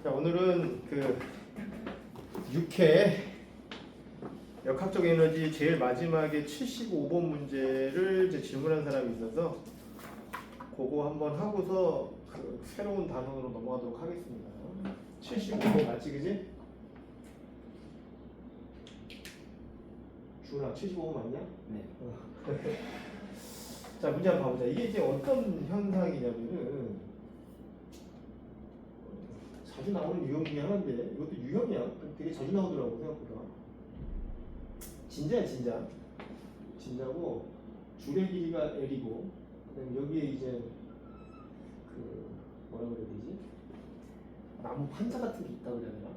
자, 오늘은 그 6회 역학적 에너지 제일 마지막에 75번 문제를 이제 질문한 사람이 있어서 그거 한번 하고서 그 새로운 단원으로 넘어가도록 하겠습니다. 75번 맞지, 그지? 주은아, 75번 맞냐? 네. 자, 문제 한번 봐보자. 이게 이제 어떤 현상이냐면은 자주 나오는 유형 중에 하나인데 이것도 유형이야. 되게 자주 나오더라고 생각보다. 진짜야 진짜. 진짜고 줄의 길이가 L이고 그다음에 여기에 이제 그 뭐라 그래야 되지? 나무 판자 같은 게 있다고 그래야 되나?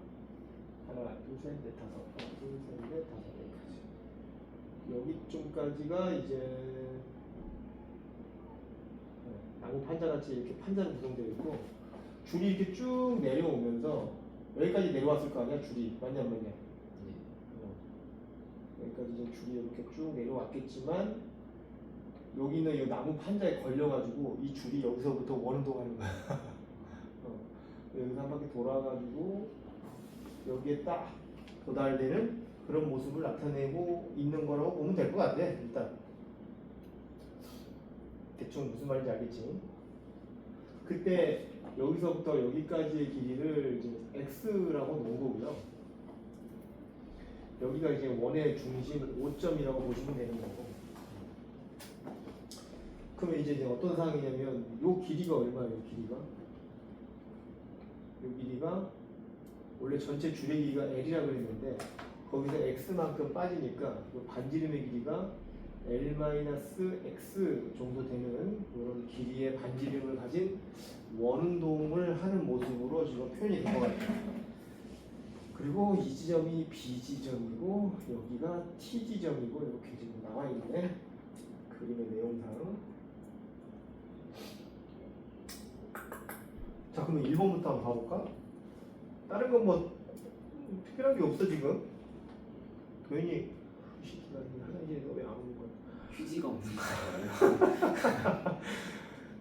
하나, 둘, 셋, 넷, 다섯. 하나, 둘, 셋, 넷, 다섯. 여기까지. 여기쯤까지가 이제 나무 판자 같이 이렇게 판자로 구성되어 있고 줄이 이렇게 쭉 내려오면서 여기까지 내려왔을 거 아니야 줄이 맞냐 안 맞냐? 여기까지 이제 줄이 이렇게 쭉 내려왔겠지만 여기는 이 나무 판자에 걸려가지고 이 줄이 여기서부터 원운동하는 거야. 여기서 한 바퀴 돌아가지고 여기에 딱 도달되는 그런 모습을 나타내고 있는 거라고 보면 될 것 같아. 일단 대충 무슨 말인지 알겠지? 그때 여기서부터 여기까지의 길이를 이제 x라고 놓은 거고요. 여기가 이제 원의 중심 5점이라고 보시면 되는 거고. 그러면 이제 어떤 상황이냐면 요 길이가 얼마예요? 요 길이가 원래 전체 줄의 길이가 L이라고 그랬는데 거기서 x만큼 빠지니까 요 반지름의 길이가 L-X 정도 되는 이런 길이의 반지름을 가진 원운동을 하는 모습으로 지금 표현이 된 것 같아요. 그리고 이 지점이 B 지점이고 여기가 T 지점이고 이렇게 지금 나와 있네. 그림의 내용상. 자, 그러면 1번부터 한번 봐볼까? 다른 건 뭐 특별한 게 없어 지금. 도현이 화장실에 너 왜 안 오는 거야? 휴지가 없는 거예요.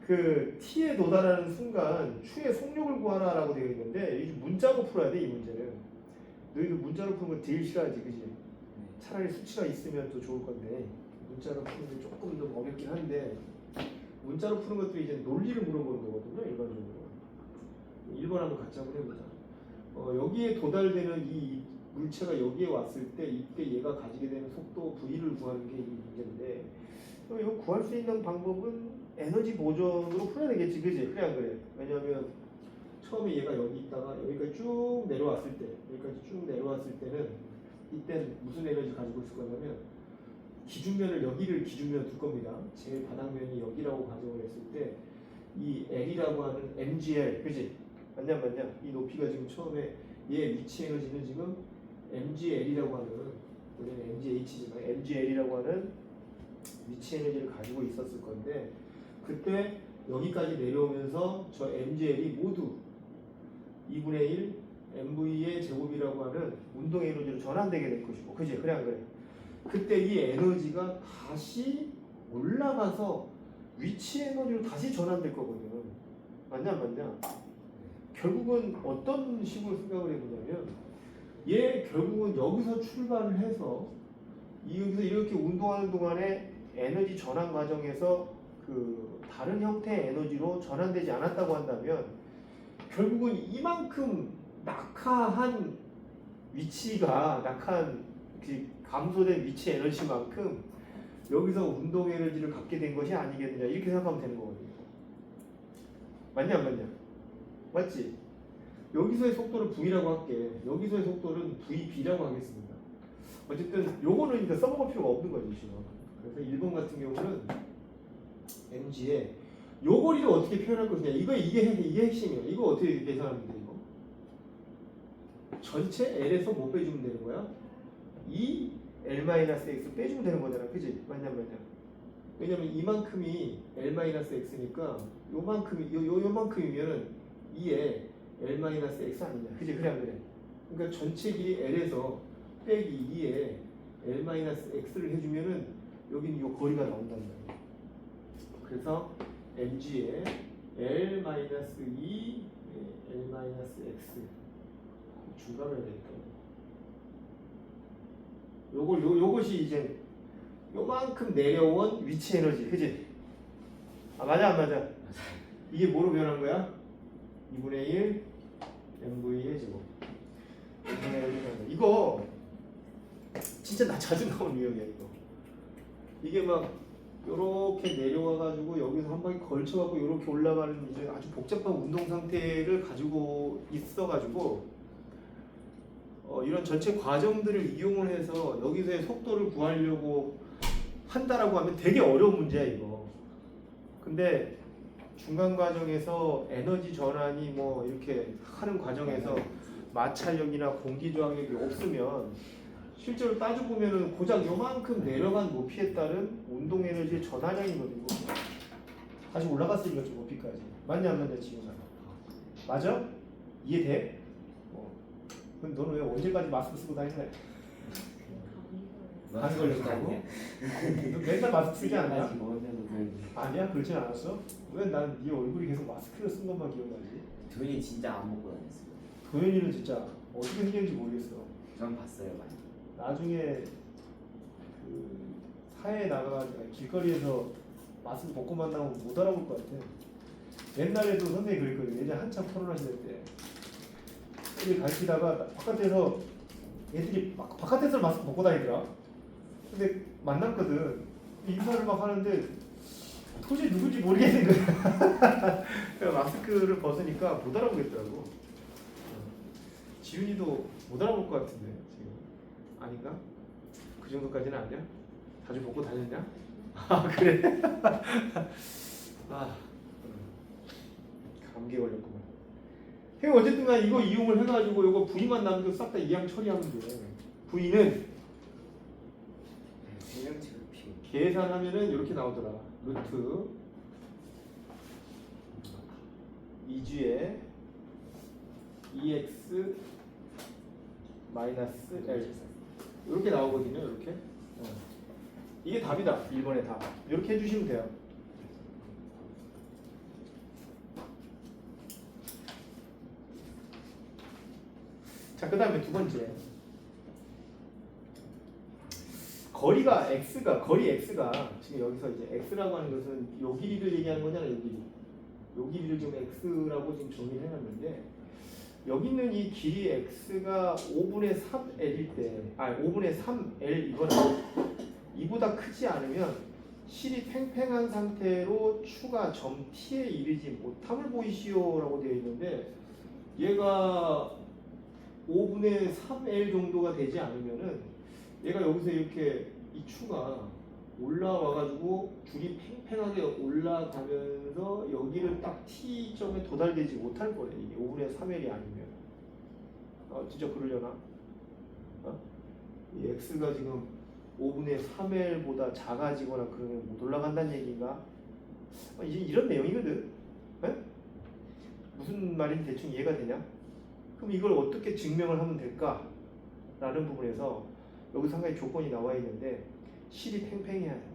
그 T에 도달하는 순간 추의 속력을 구하라라고 되어 있는데 이 문자로 풀어야 돼. 이 문제는 너희도 문자로 푸는 거 제일 싫어하지, 그지? 차라리 수치가 있으면 더 좋을 건데 문자로 푸는 게 조금 더 어렵긴 한데 문자로 푸는 것들이 이제 논리를 물어보는 거거든요. 일반적으로 1번 한번 같이 한번 해보자. 여기에 도달되는 이 물체가 여기에 왔을 때 이때 얘가 가지게 되는 속도 V를 구하는 게 이 문제인데 이거 구할 수 있는 방법은 에너지 보존으로 풀어야 되겠지, 그지? 그래 안 그래? 왜냐하면 처음에 얘가 여기 있다가 여기까지 쭉 내려왔을 때 여기까지 쭉 내려왔을 때는 이때는 무슨 에너지 가지고 있을 거냐면 기준면을 여기를 기준면 둘 겁니다. 제일 바닥면이 여기라고 가정을 했을 때 이 L이라고 하는 mgl, 그지? 맞냐 안 맞냐? 이 높이가 지금 처음에 얘 위치 에너지는 지금 mgl이라고 하는 우리는 mgh지만 mgl이라고 하는 위치 에너지를 가지고 있었을 건데 그때 여기까지 내려오면서 저 mgl이 모두 2분의 1 mv의 제곱이라고 하는 운동 에너지로 전환되게 될 것이고, 그지? 그래 안 그래? 그때 이 에너지가 다시 올라가서 위치 에너지로 다시 전환될 거거든. 맞냐 안 맞냐? 결국은 어떤 식으로 생각을 해보냐면 얘 결국은 여기서 출발을 해서 여기서 이렇게 운동하는 동안에 에너지 전환 과정에서 그 다른 형태의 에너지로 전환되지 않았다고 한다면 결국은 이만큼 낙하한 위치가 낙하한 그 감소된 위치 에너지만큼 여기서 운동 에너지를 갖게 된 것이 아니겠느냐 이렇게 생각하면 되는 거거든요. 맞냐 안 맞냐? 맞지? 여기서의 속도를 V라고 할게. 여기서의 속도는 VB라고 하겠습니다. 어쨌든 요거는 그러니까 써먹을 필요가 없는 거지 지금. 그래서 1번 같은 경우는 mg에 요 거리를 어떻게 표현할 것이냐. 이게 핵심이야. 이거 어떻게 계산하면 돼 이거? 전체 L에서 뭐 빼주면 되는 거야? 이 L-X 빼주면 되는 거잖아. 그지? 맞냐 맞냐? 왜냐면 이만큼이 L-X니까 요만큼이면은 2에 L-X 아니냐. 그지? 그래 안 그래? 그러니까 전체 길이 L에서 빼기 2에 L-X를 해주면은 여기는 요 거리가 나온단 말이야. 그래서 mg에 L-2 L-X 마이너스 x 중괄호 해야 되겠다. 요것이 이제 요만큼 내려온 위치 에너지, 그지? 아 맞아 안 맞아? 이게 뭐로 변한 거야? 2분의 1 mv의 제곱. 2분의 1 변한 거. 이거 진짜 나 자주 나오는 유형이야 이거. 이게 막 요렇게 내려와가지고 여기서 한 바퀴 걸쳐갖고 요렇게 올라가는 이제 아주 복잡한 운동 상태를 가지고 있어가지고 이런 전체 과정들을 이용을 해서 여기서의 속도를 구하려고 한다라고 하면 되게 어려운 문제야 이거. 근데 중간 과정에서 에너지 전환이 뭐 이렇게 하는 과정에서 마찰력이나 공기 저항력이 없으면 실제로 따지고 보면은 고작 요만큼 내려간 높이에 따른 운동 에너지의 전환량이거든요. 다시 올라갔으니까 좀 높이까지. 맞냐 안 맞냐 지금 맞아? 이해돼? 그럼 너는 왜 언제까지 마스크 쓰고 다니래? 안 걸렸다고? 너 맨날 마스크 쓰지 않냐? 아니야? 그렇진 않았어? 왜 난 네 얼굴이 계속 마스크를 쓴 것만 기억나지? 도현이 진짜 안 먹고 다녔어요. 도현이는 진짜 어떻게 생겼는지 모르겠어. 전 봤어요 많이. 나중에 그 사회에 나가가지고 길거리에서 마스크 벗고 만나면 못 알아볼 것 같아. 옛날에도 선생님이 그랬거든. 예전에 한참 코로나 시대 때 애들 가르치다가 바깥에서 애들이 막 바깥에서 마스크 벗고 다니더라. 근데 만났거든. 인사를 막 하는데 도저히 누군지 모르겠는 거야. 마스크를 벗으니까 못 알아보겠더라고. 지훈이도 못 알아볼 것 같은데 지금 아닌가? 그 정도까지는 아니야? 자주 벗고 다녔냐? 아 그래? 아 감기 걸렸구만. 어쨌든 간 이거 이용을 해가지고 이거 V만 남기고 싹 다 이항 처리하면 돼. V는 생명체로 피. 계산하면은 이렇게 나오더라. 루트 2주에 2x 마이너스 L 이렇게 나오거든요. 이렇게 이게 답이다. 1번의 답. 이렇게 해주시면 돼요. 자, 그 다음에 두 번째. 거리가 x가 지금 여기서 이제 x라고 하는 것은 요 길이를 얘기하는 거잖아요. 요 길이. 요 길이를 좀 x라고 지금 정리를 해놨는데 여기 있는 이 길이 x가 5분의 3l일 때, 5분의 3l 이거는 이보다 크지 않으면 실이 팽팽한 상태로 추가 점 t에 이르지 못함을 보이시오라고 되어 있는데 얘가 5분의 3l 정도가 되지 않으면은 얘가 여기서 이렇게 이 추가 올라와가지고 줄이 팽팽하게 올라가면서 여기를 딱 t점에 도달되지 못할 거예요. 이게 5분의 3l이 아니면. 진짜 그러려나? 이 x가 지금 5분의 3l보다 작아지거나 그러면 못 올라간다는 얘기인가? 이제 이런 내용이거든. 네? 무슨 말인지 대충 이해가 되냐? 그럼 이걸 어떻게 증명을 하면 될까? 라는 부분에서 여기 상당히 조건이 나와 있는데 실이 팽팽해야 된다.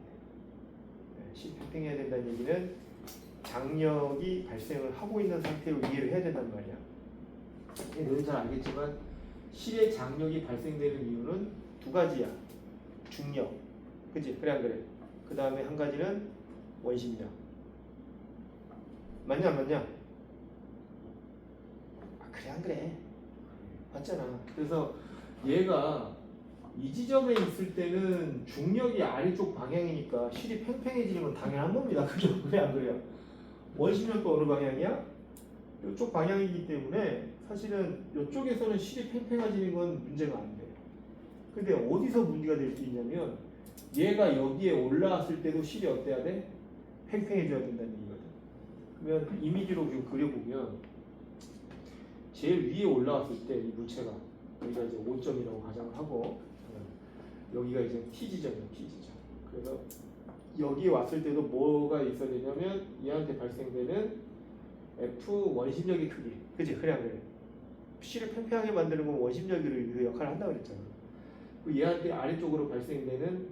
실이 팽팽해야 된다는 얘기는 장력이 발생을 하고 있는 상태로 이해를 해야 된단 말이야. 너희는 잘 알겠지만 실의 장력이 발생되는 이유는 두 가지야. 중력, 그치? 그래 안 그래? 그 다음에 한 가지는 원심력. 맞냐 안 맞냐? 그래 안 그래? 맞잖아. 그래서 얘가 이 지점에 있을 때는 중력이 아래쪽 방향이니까 실이 팽팽해지는 건 당연한 겁니다. 그죠? 그래 안 그래요? 원심력도 어느 방향이야? 이쪽 방향이기 때문에 사실은 이쪽에서는 실이 팽팽해지는 건 문제가 안 돼. 근데 어디서 문제가 될 수 있냐면 얘가 여기에 올라왔을 때도 실이 어때야 돼? 팽팽해져야 된다는 얘기거든. 그러면 이미지로 좀 그려보면 제일 위에 올라왔을 때 이 물체가 여기가 이제 5점이라고 가정을 하고 여기가 이제 T 지점이야. T 지점. 그래서 여기 왔을 때도 뭐가 있어야 되냐면 얘한테 발생되는 F 원심력의 크기. 그치? 그래 안 그래? 실을 팽팽하게 만드는 건 원심력이 그 역할을 한다고 그랬잖아. 그 얘한테 아래쪽으로 발생되는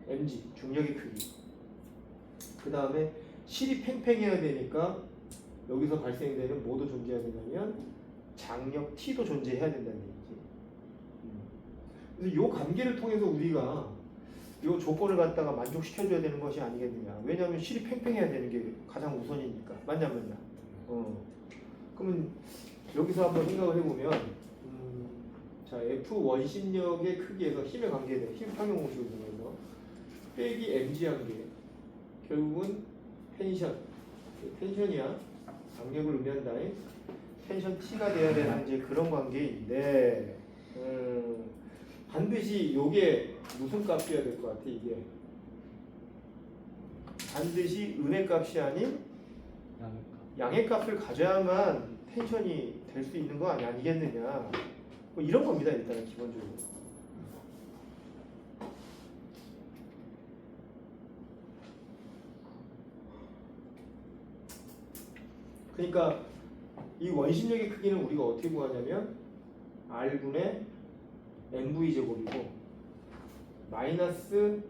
mg 중력의 크기. 그 다음에 실이 팽팽해야 되니까 여기서 발생되는 뭐도 존재해야 된다면 장력 T도 존재해야 된다는 얘기지. 그래서 이 관계를 통해서 우리가 이 조건을 갖다가 만족시켜줘야 되는 것이 아니겠느냐. 왜냐하면 실이 팽팽해야 되는 게 가장 우선이니까. 맞냐 안 맞냐. 그러면 여기서 한번 생각을 해보면 자 F 원심력의 크기에서 힘의 관계에 힘 평형 공식을 이용해서 빼기 mg 한 개 결국은 텐션이야. 장력을 의미한다. 텐션 T가 돼야 되는 이제 그런 관계인데 반드시 요게 무슨 값이어야 될 것 같아. 이게 반드시 음의 값이 아닌 양의 값을 가져야만 텐션이 될 수 있는 거 아니겠느냐. 뭐 이런 겁니다. 일단은 기본적으로. 그러니까 이 원심력의 크기는 우리가 어떻게 구하냐면 R분의 mv 제곱이고 마이너스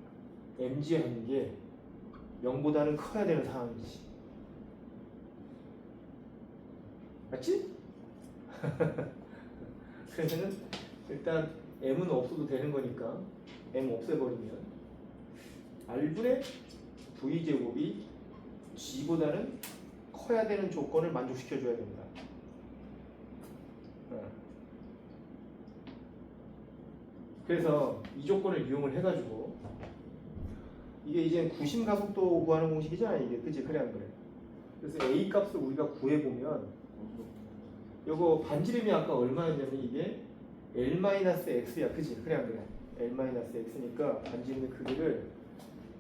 mg 하는 게 0보다는 커야 되는 상황이지. 맞지? 그래서는 일단 m은 없어도 되는 거니까 m 없애버리면 R분의 v 제곱이 g보다는 커야 되는 조건을 만족시켜줘야 된다. 그래서 이 조건을 이용을 해가지고 이게 이제 구심 가속도 구하는 공식이잖아 이게. 그치? 그래 안 그래? 그래서 A 값을 우리가 구해보면 요거 반지름이 아까 얼마였냐면 이게 L-X야. 그치? 그래 안 그래? L-X니까 반지름의 크기를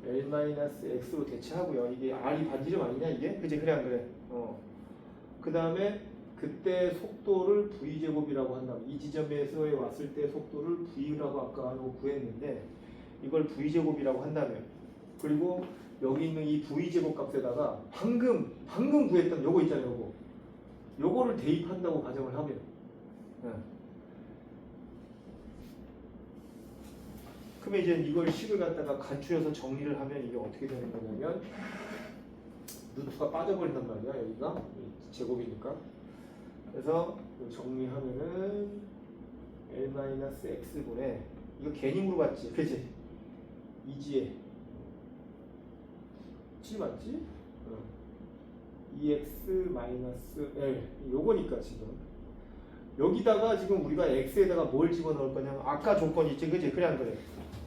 L-X로 대체하고요. 이게 R이 반지름 아니냐 이게? 그치? 그래 안 그래? 그 다음에 그때 속도를 V제곱이라고 한다. 이 지점에서 왔을 때 속도를 V라고 아까 구했는데 이걸 V제곱이라고 한다면 그리고 여기 있는 이 V제곱 값에다가 방금 구했던 요거 있잖아요. 요거를 대입한다고 가정을 하면 그러면 이제 이걸 식을 갖다가 간추려서 정리를 하면 이게 어떻게 되는 거냐면 루트가 빠져버린단 말이야. 여기가 제곱이니까. 그래서 정리하면은 L-X분의 이거 개념으로 봤지? 그치? 이지에 G 맞지? EX-L 요거니까 지금 여기다가 지금 우리가 X에다가 뭘 집어넣을 거냐면 아까 조건 있지? 그치? 그래 안 그래?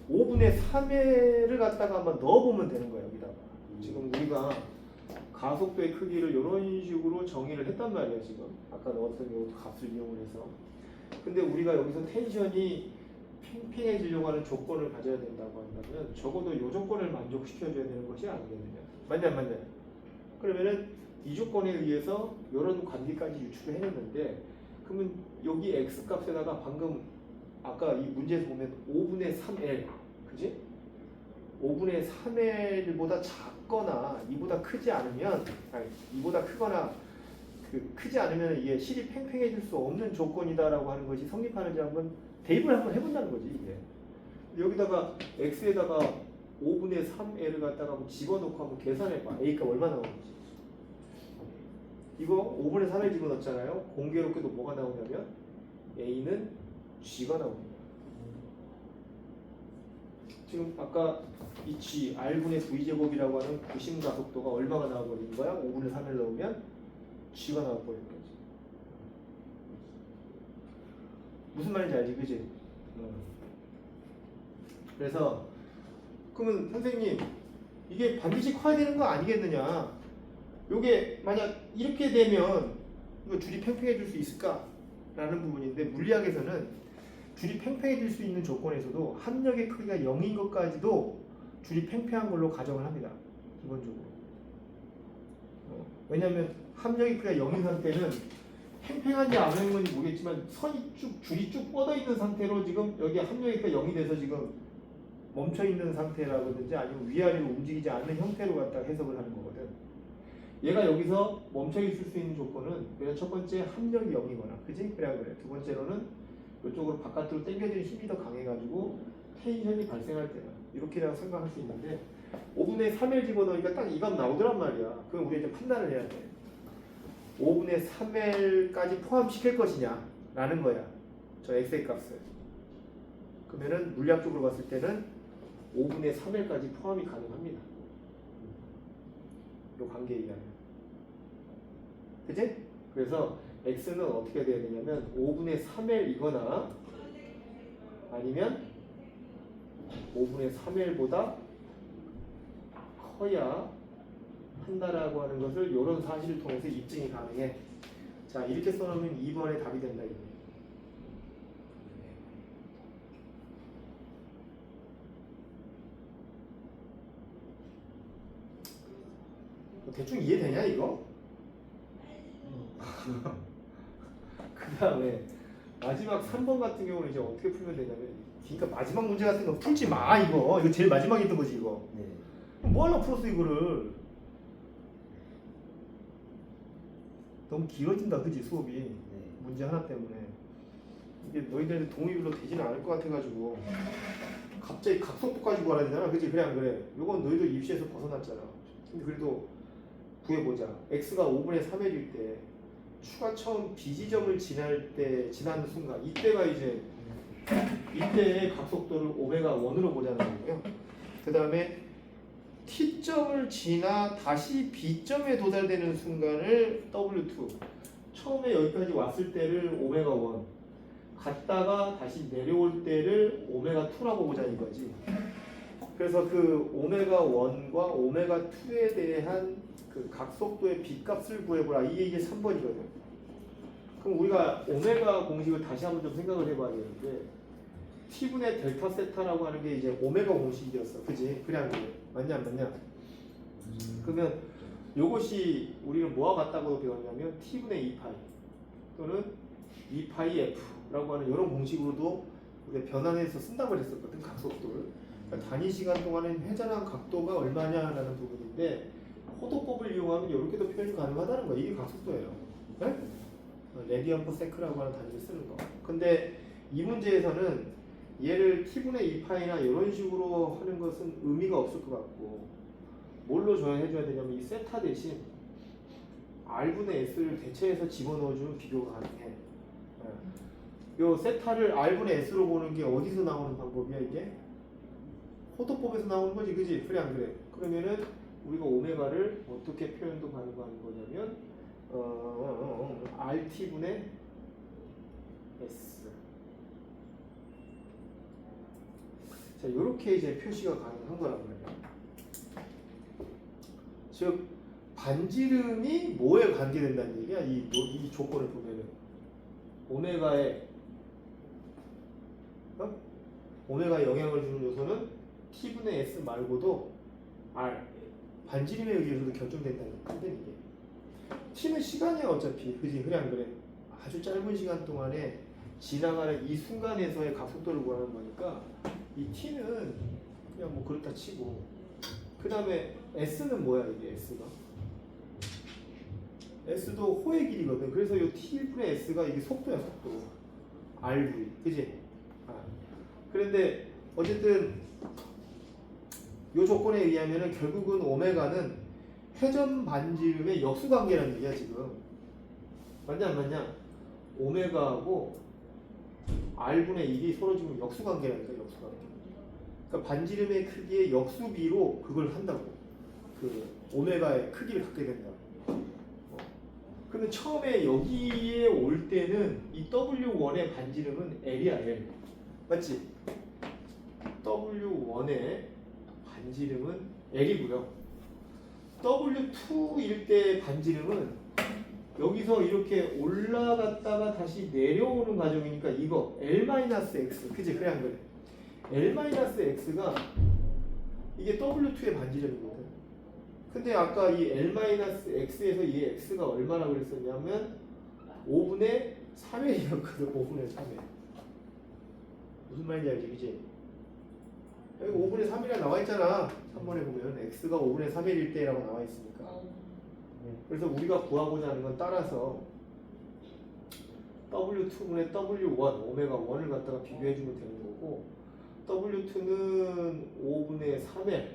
5분의 3회를 갖다가 한번 넣어보면 되는 거야 여기다가. 지금 우리가 가속도의 크기를 이런 식으로 정의를 했단 말이야 지금. 아까 넣었던 요 값을 이용을 해서. 근데 우리가 여기서 텐션이 팽팽해지려고 하는 조건을 가져야 된다고 한다면 적어도 이 조건을 만족시켜줘야 되는 것이 아니겠느냐. 맞냐 안 맞냐. 그러면은 이 조건에 의해서 이런 관계까지 유출을 해냈는데 그러면 여기 x 값에다가 방금 아까 이 문제에서 보면 5분의 3L 그지? 5분의 3L보다 작거나 이보다 크지 않으면 이보다 크거나 크지 않으면 이게 실이 팽팽해질 수 없는 조건이다라고 하는 것이 성립하는지 한번 대입을 한번 해본다는 거지 이게. 여기다가 x에다가 5분의 3L을 갖다가 한번 집어넣고 한번 계산해봐. A가 얼마 나오는지. 이거 5분의 3L 집어넣었잖아요. 공교롭게도 뭐가 나오냐면 A는 G가 나옵니다. 지금 아까 이 G, R분의 V제곱이라고 하는 구심 가속도가 얼마가 나와버리는 거야? 5분의 3을 넣으면 G가 나와버리는 거지. 무슨 말인지 알지? 그지? 그래서 그러면 선생님 이게 반드시 커야 되는 거 아니겠느냐. 요게 만약 이렇게 되면 이거 줄이 팽팽해질 수 있을까? 라는 부분인데 물리학에서는 줄이 팽팽해질 수 있는 조건에서도 합력의 크기가 0인 것까지도 줄이 팽팽한 걸로 가정을 합니다. 기본적으로. 왜냐하면 합력의 크기가 0인 상태는 팽팽한지 안 하는 건지 모르겠지만 줄이 쭉 뻗어 있는 상태로 지금 여기 합력의 크기가 0이 돼서 지금 멈춰 있는 상태라든지 아니면 위아래로 움직이지 않는 형태로 갖다 해석을 하는 거거든. 얘가 여기서 멈춰 있을 수 있는 조건은 그냥 첫 번째 합력이 0이거나, 그지? 그래. 두 번째로는 이쪽으로 바깥으로 당겨지는 힘이 더 강해가지고 텐션이 발생할 때다. 이렇게 생각할 수 있는데 5분의 3을 집어넣으니까 딱 이 값 나오더란 말이야. 그럼 우리가 이제 판단을 해야 돼. 5분의 3L까지 포함시킬 것이냐 라는 거야. 저 x의 값을. 그러면은 물리학적으로 봤을 때는 5분의 3L까지 포함이 가능합니다. 이 관계에 의하면. 그치? 그래서 x는 어떻게 돼야 되냐면 5분의 3L이거나 아니면 5분의 3L보다 커야 한다라고 하는 것을 이런 사실을 통해서 입증이 가능해. 자, 이렇게 써놓으면 2번의 답이 된다. 이게. 대충 이해되냐 이거? 그 다음에 마지막 3번 같은 경우는 이제 어떻게 풀면 되냐면, 그러니까 마지막 문제 같은 거 풀지 마 이거. 이거 제일 마지막에 있던 거지 이거. 네. 뭐 하려고 풀었어 이거를. 너무 길어진다 그지 수업이. 네. 문제 하나 때문에. 이게 너희들한테 도움이 별로 되지는 않을 것 같아가지고 갑자기 각속도까지 구하라 되잖아 그지. 그래 안 그래? 요건 너희들 입시에서 벗어났잖아. 근데 그래도 구해보자. x가 5분의 3일일 때 추가 처음 b지점을 지나는 순간 이때가 이제 이때의 각속도를 오메가 1으로 보자는 거고요. 그 다음에 t점을 지나 다시 b점에 도달되는 순간을 w2, 처음에 여기까지 왔을 때를 오메가 1, 갔다가 다시 내려올 때를 오메가 2라고 보자 이거지. 그래서 그 오메가 1과 오메가 2에 대한 그 각속도의 b값을 구해보라. 이게 3번이거든. 그럼 우리가 오메가 공식을 다시 한번 좀 생각을 해봐야 되는데, t분의 델타 세타라고 하는 게 이제 오메가 공식이었어. 그지? 그래 안 그래? 맞냐 안 맞냐? 그러면 요것이 우리는 뭐와 같다고 배웠냐면 t분의 2파이 또는 2파이 f라고 하는 이런 공식으로도 우리가 변환해서 쓴다고 했었거든. 각속도를. 그러니까 단위 시간 동안에 회전한 각도가 얼마냐라는 부분인데, 호도법을 이용하면 이렇게도 표현이 가능하다는 거야. 이게 각속도예요. 네? 레디언 퍼 세크라고 하는 단위를 쓰는 거. 근데 이 문제에서는 얘를 t분의 2파이나 이런 식으로 하는 것은 의미가 없을 것 같고, 뭘로 해줘야 되냐면 이 세타 대신 r분의 s를 대체해서 집어넣어주면 비교가 가능해. 요 세타를 r분의 s로 보는 게 어디서 나오는 방법이야 이게? 호도법에서 나오는 거지 그지? 그래 안 그래? 그러면은 우리가 오메가를 어떻게 표현도 가능한 거냐면 RT분의 S. 자, 이렇게 이제 표시가 가능한 거란 말이야. 즉 반지름이 뭐에 관계된다는 얘기야? 이 조건을 보면은 오메가에 영향을 주는 요소는 T분의 S 말고도 R, 반지름에 의해서도 결정된다는 건데 이게. T는 시간이야 어차피. 그지? 그래 안 그래? 아주 짧은 시간 동안에 지나가는 이 순간에서의 각속도를 구하는 거니까 이 T는 그냥 뭐 그렇다 치고, 그 다음에 S는 뭐야 이게 S가? S도 호의 길이거든. 그래서 이 T분의 S가 이게 속도야 속도. RV. 그지? 그런데 어쨌든 이 조건에 의하면은 결국은 오메가는 회전 반지름의 역수관계라는 얘기야 지금. 맞냐 안 맞냐? 오메가하고 r분의 1이 서로 지금 역수관계라니까. 역수관계. 그러니까 반지름의 크기의 역수비로 그걸 한다고. 그 오메가의 크기를 갖게 된다. 그러면 처음에 여기에 올 때는 이 W1의 반지름은 L이야 L. 맞지? W1의 반지름은 L이고요. W2일 때 반지름은 여기서 이렇게 올라갔다가 다시 내려오는 과정이니까 이거 L-X. 그치? 그래 안 그래? L-X가 이게 W2의 반지름이거든. 근데 아까 이 L-X에서 이 X가 얼마나 그랬었냐면 5분의 3일이었거든. 5분의 3일. 무슨 말인지 알지? 그치? 여기 5분의 3이라 나와 있잖아. 3번에 보면 x가 5분의 3일일 때라고 나와 있으니까. 그래서 우리가 구하고자 하는 건 따라서 W2분의 W1, 오메가 1을 갖다가 비교해주면 되는 거고, W2는 5분의 3L,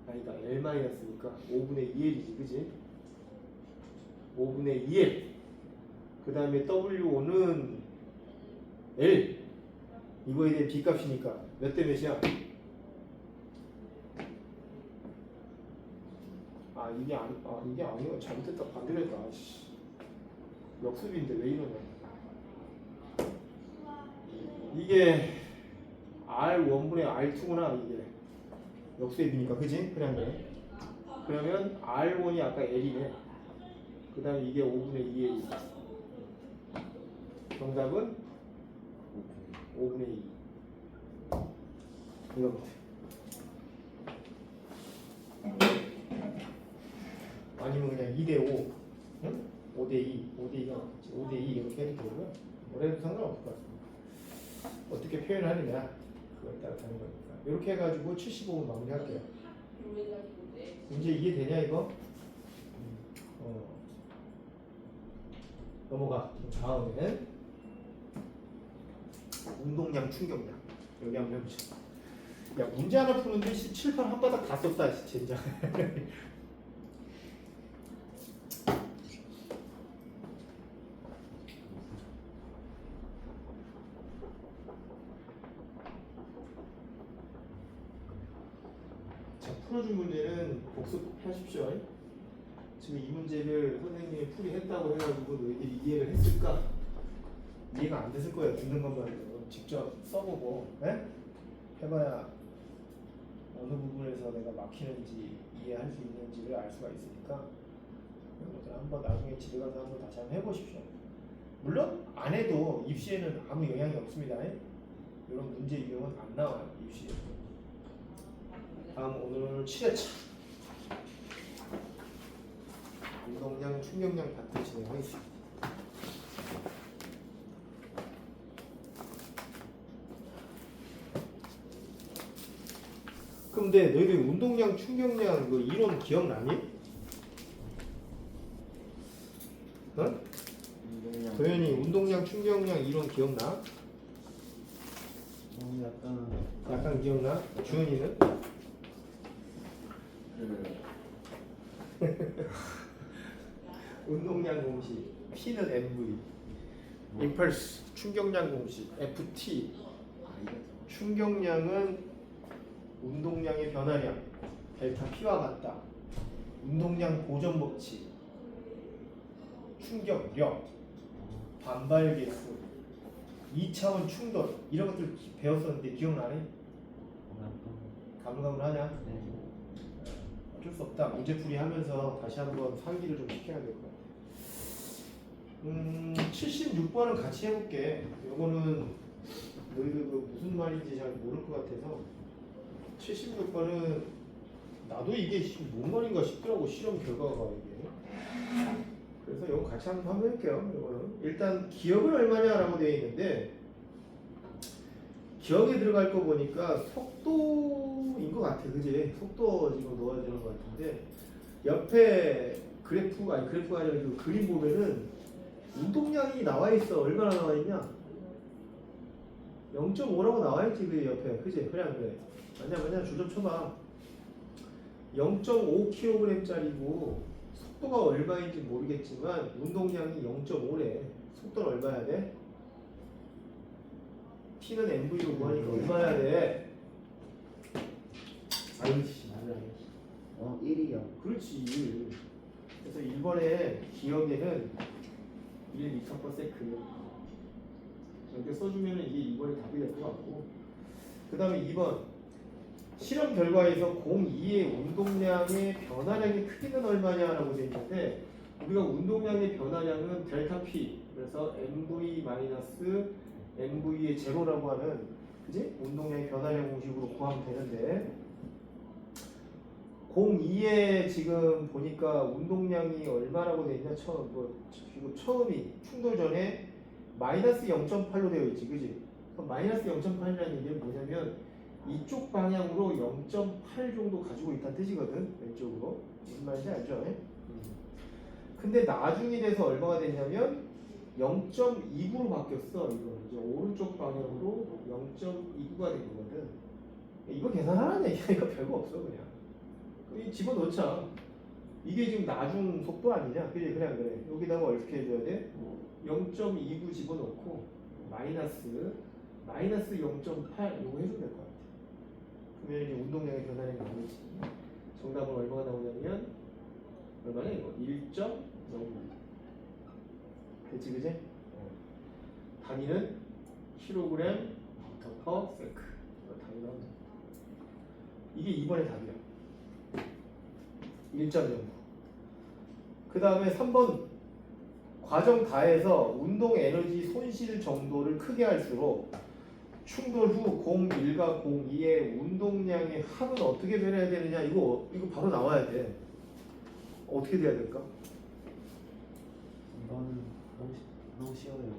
아니다, L-니까 5분의 2L이지, 그지? 5분의 2L. 그 다음에 W5는 L. 이거에 대한 B값이니까 몇 대 몇이야? 이게 아니야. 잘못됐다. 반대로 했다. 아이씨. 역습인데 왜 이러냐. 이게 R1분의 R2구나. 이게 역수의 B니까 그지? 그러면 R1이 아까 L이네. 그 다음에 이게 5분의 2L이다. 정답은 5분의 2. 이거부터. 아니면 그냥 2대 5, 응? 5대 2, 5대 2가 맞지. 5대 2 이렇게 해도 되고요. 뭐래도 상관없을 것 같습니다. 어떻게 표현하느냐 그거에 따라 다른 거니까. 이렇게 해가지고 75분 마무리할게요. 문제 이해되냐 이거? 넘어가. 다음엔 운동량, 충격량. 여기 한번 해보자. 야, 문제 하나 푸는데 칠판 한 바닥 다 썼다 진짜. 자, 풀어준 문제는 복습하십시오. 지금 이 문제를 선생님이 풀이했다고 해가지고 너희들이 이해를 했을까? 이해가 안 됐을 거예요. 듣는 것만 해도 직접 써보고 해봐야 어느 부분에서 내가 막히는지 이해할 수 있는지를 알 수가 있으니까 이것들 한번 나중에 집에 가서 한번 다시 한번 해보십시오. 물론 안 해도 입시에는 아무 영향이 없습니다. 이런 문제 유형은 안 나와요. 입시에. 다음 오늘 7회차 운동량, 충격량 파트 진행하겠습니다. 근데 너희들 운동량, 충격량 그 이론 기억나니? 어? 도현이 운동량, 충격량 이론 기억나? 약간 기억나? 주은이는? 운동량 공식 P는 MV, 임펄스 충격량 공식 FT. 충격량은 운동량의 변화량 델타 P와 같다. 운동량 보존 법칙, 충격력, 반발 계수, 2차원 충돌 이런 것들 배웠었는데 기억나니? 가물가물하냐? 어쩔 수 없다. 문제풀이 하면서 다시 한번 상기를 좀 시켜야 될 것 같아. 76번은 같이 해볼게. 요거는 너희들 그 무슨 말인지 잘 모를 것 같아서 76번은 나도 이게 뭔 말인가 싶더라고. 실험 결과가 이게. 그래서 이거 같이 한번 해볼게요. 이거는 일단 기억은 얼마냐라고 되어 있는데 기억에 들어갈 거 보니까 속도인 것 같아, 그지? 속도 지금 넣어야 되는 것 같은데 옆에 그래프가 아니라 그 그림 보면은 운동량이 나와 있어. 얼마나 나와 있냐? 0.5라고 나와 있지 그 옆에, 그지? 그래 안 그래? 맞냐? 줄 좀 쳐봐. 0.5kg짜리고 속도가 얼마인지 모르겠지만 운동량이 0.5래. 속도는 얼마야 돼? T는 MV로 구하니까 얼마야 돼? 아이씨, 몰라. 1이요. 그렇지, 1. 그래서 1번에 기억에는 1m/s. 이렇게 써주면 이게 2번이 답이 될 것 같고. 그 다음에 2번. 실험 결과에서 02의 운동량의 변화량의 크기는 얼마냐라고 되어 있는데 우리가 운동량의 변화량은 델타 P. 그래서 MV 마이너스 MV의 제로라고 하는, 그지? 운동량의 변화량 공식으로 구하면 되는데 02에 지금 보니까 운동량이 얼마라고 되어 있냐? 처음이 충돌 전에 마이너스 0.8로 되어 있지, 그지? 그럼 마이너스 0.8이라는 얘기는 뭐냐면 이쪽 방향으로 0.8 정도 가지고 있다는 뜻이거든. 왼쪽으로. 무슨 말인지 알죠? 근데 나중에 돼서 얼마가 됐냐면 0.29로 바뀌었어. 이거 이제 오른쪽 방향으로 0.29가 된 거거든. 이거 계산하라는 얘기야. 이거 별거 없어 그냥. 이 집어넣자. 이게 지금 나중 속도 아니냐? 그래 그래 안 그래? 여기다가 어떻게 해줘야 돼? 0.29 집어넣고 마이너스 0.8 요거 해주면 될 것 같아. 그러면 이제 운동량의 변화량이 나오지. 정답은 얼마가 나오냐면 얼마냐 이거? 1.0. 됐지 그지? 단위는 킬로그램 퍼 세크. 단위 나온다. 이게 2번의 답이야. 1.0. 그 다음에 3번 과정 다해서 운동 에너지 손실 정도를 크게 할수록 충돌 후 01과 02의 운동량의 합은 어떻게 변해야 되느냐 이거 바로 나와야 돼. 어떻게 돼야 될까? 이거는 너무 쉬워요.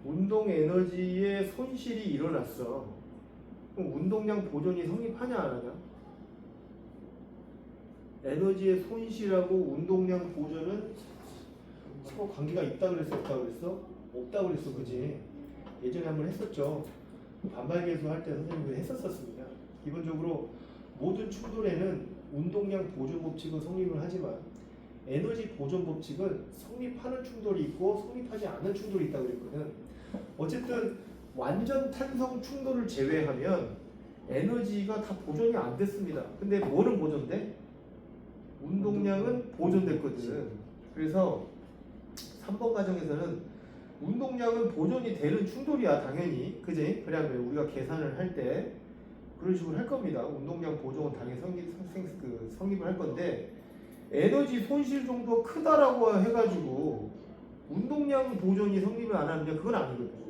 운동 에너지의 손실이 일어났어. 그럼 운동량 보존이 성립하냐 안 하냐? 에너지의 손실하고 운동량 보존은 서로 관계가 있다 그랬어 없다 그랬어? 없다 그랬어 그지? 예전에 한번 했었죠. 반발계수 할 때 선생님이 했었습니다. 기본적으로 모든 충돌에는 운동량 보존 법칙은 성립을 하지만 에너지 보존 법칙은 성립하는 충돌이 있고 성립하지 않는 충돌이 있다고 그랬거든. 어쨌든 완전 탄성 충돌을 제외하면 에너지가 다 보존이 안 됐습니다. 근데 뭐는 보존돼? 운동량은 보존됐거든. 그래서 3번 과정에서는 운동량은 보존이 되는 충돌이야 당연히. 그지? 그러면 우리가 계산을 할 때 그런 식으로 할 겁니다. 운동량 보존은 당연히 성립을 할 건데 에너지 손실 정도 크다라고 해가지고 운동량 보존이 성립을 안 하느냐 그건 아니거든.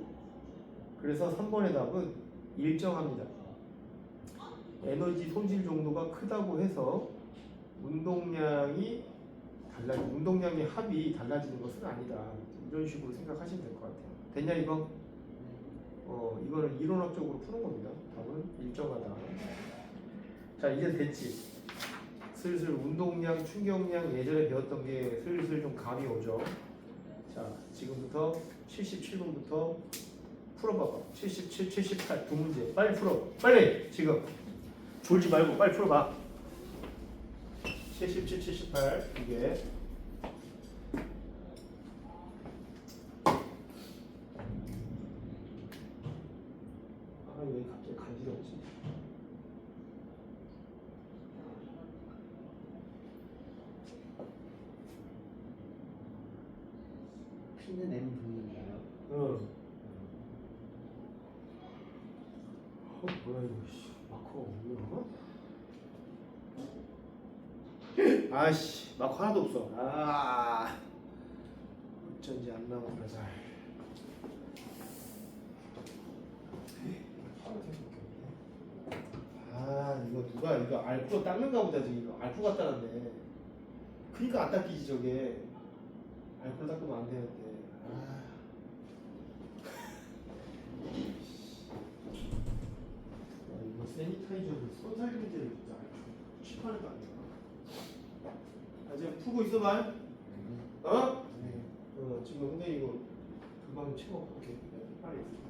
그래서 3번의 답은 일정합니다. 에너지 손실 정도가 크다고 해서 운동량의 합이 달라지는 것은 아니다. 이런 식으로 생각하시면 될 것 같아요. 됐냐 이거? 이거는 이론학적으로 푸는 겁니다. 답은 일정하다. 자 이제 됐지. 슬슬 운동량, 충격량 예전에 배웠던 게 슬슬 좀 감이 오죠. 자 지금부터 77분부터 풀어봐봐. 77, 78 두 문제 빨리 풀어. 빨리 지금 졸지 말고 빨리 풀어봐. 77, 78 이게 왜 갑자기 간지럽지? 피는 M 부위인가요? 응. 뭐야 이거? 마커 뭐야? 아씨 마커 하나도 없어. 어쩐지 안 나온다 잘. 이거 누가 이거 알프로 닦는가 보다 지금. 이거 알프 갖다 놨네. 그러니까 안 닦이지 저게. 알프로 닦으면 안 되는데. 이거 세니타이저를 손살균제를 진짜 알프 취하는 거 아니야? 지금 풀고 있어 말? 어? 지금 근데 이거 금방 채워볼게 빨리 있어.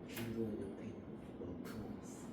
이거 옆에 너프 먹었어.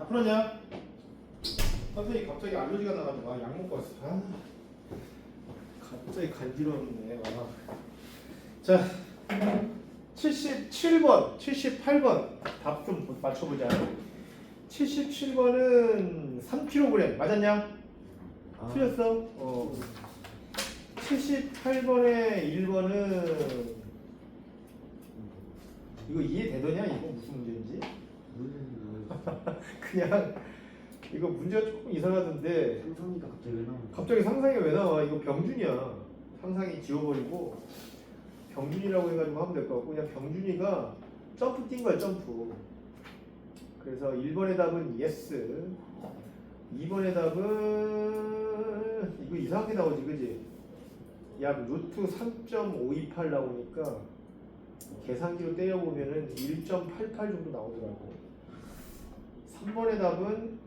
풀었냐? 선생님 갑자기 알러지가 나가지고 약 먹고 왔어. 갑자기 간지럽네. 자, 77번, 78번 답 좀 맞춰보자. 77번은 3kg 맞았냐? 아, 틀렸어? 78번에 1번은 이거 이해되더냐? 이거 무슨 문제인지? 그냥 이거 문제가 조금 이상하던데 상상이가 갑자기 왜 나오는 거야? 갑자기 상상이 왜 나와? 이거 병준이야. 상상이 지워버리고 병준이라고 해가지고 하면 될 것 같고 그냥 병준이가 점프 뛴 거야 점프. 그래서 1번의 답은 yes. 2번의 답은 이거 이상하게 나오지 그지? 약 루트 3.528 나오니까 계산기로 때려보면은 1.88 정도 나오더라고. 3번의 답은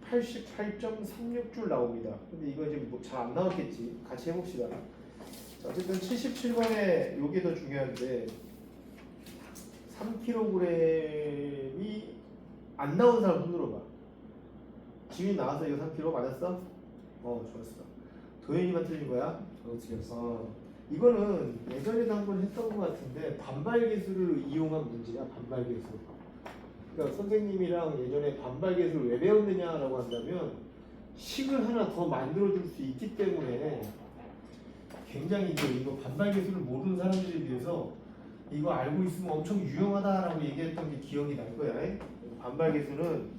88.36줄 나옵니다. 근데 이거 이제 뭐 잘 안 나왔겠지. 같이 해봅시다. 자, 어쨌든 77번에 요게 더 중요한데 3kg이 안 나온 사람 손 들어봐. 지훈이 나와서 이거 3kg 맞았어? 좋았어. 도현이만 틀린 거야? 저도 틀렸어. 이거는 예전에도 한번 했던 것 같은데 반발계수를 이용한 문제야. 반발계수. 그러니까 선생님이랑 예전에 반발계수를 왜 배웠느냐라고 한다면 식을 하나 더 만들어줄 수 있기 때문에 굉장히 이거 반발계수를 모르는 사람들에 비해서 이거 알고 있으면 엄청 유용하다라고 얘기했던 게 기억이 날 거야. 반발계수는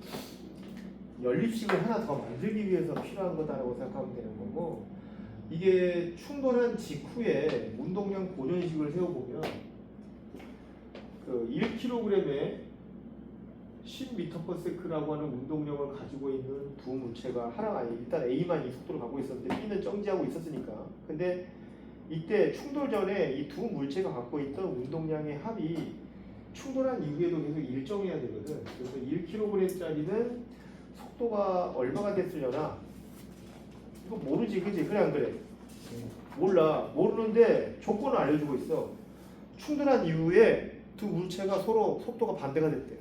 연립식을 하나 더 만들기 위해서 필요한 거다라고 생각하면 되는 거고 이게 충돌한 직후에 운동량 고전식을 세워보면 그 1kg에 10m/s라고 하는 운동량을 가지고 있는 두 물체가 하나가 아니 일단 A만 이 속도를 갖고 있었는데 B는 정지하고 있었으니까 근데 이때 충돌 전에 이 두 물체가 갖고 있던 운동량의 합이 충돌한 이후에도 계속 일정해야 되거든. 그래서 1kg짜리는 속도가 얼마가 됐으려나 이거 모르지 그지? 그래 안 그래? 몰라. 모르는데 조건을 알려주고 있어. 충돌한 이후에 두 물체가 서로 속도가 반대가 됐대.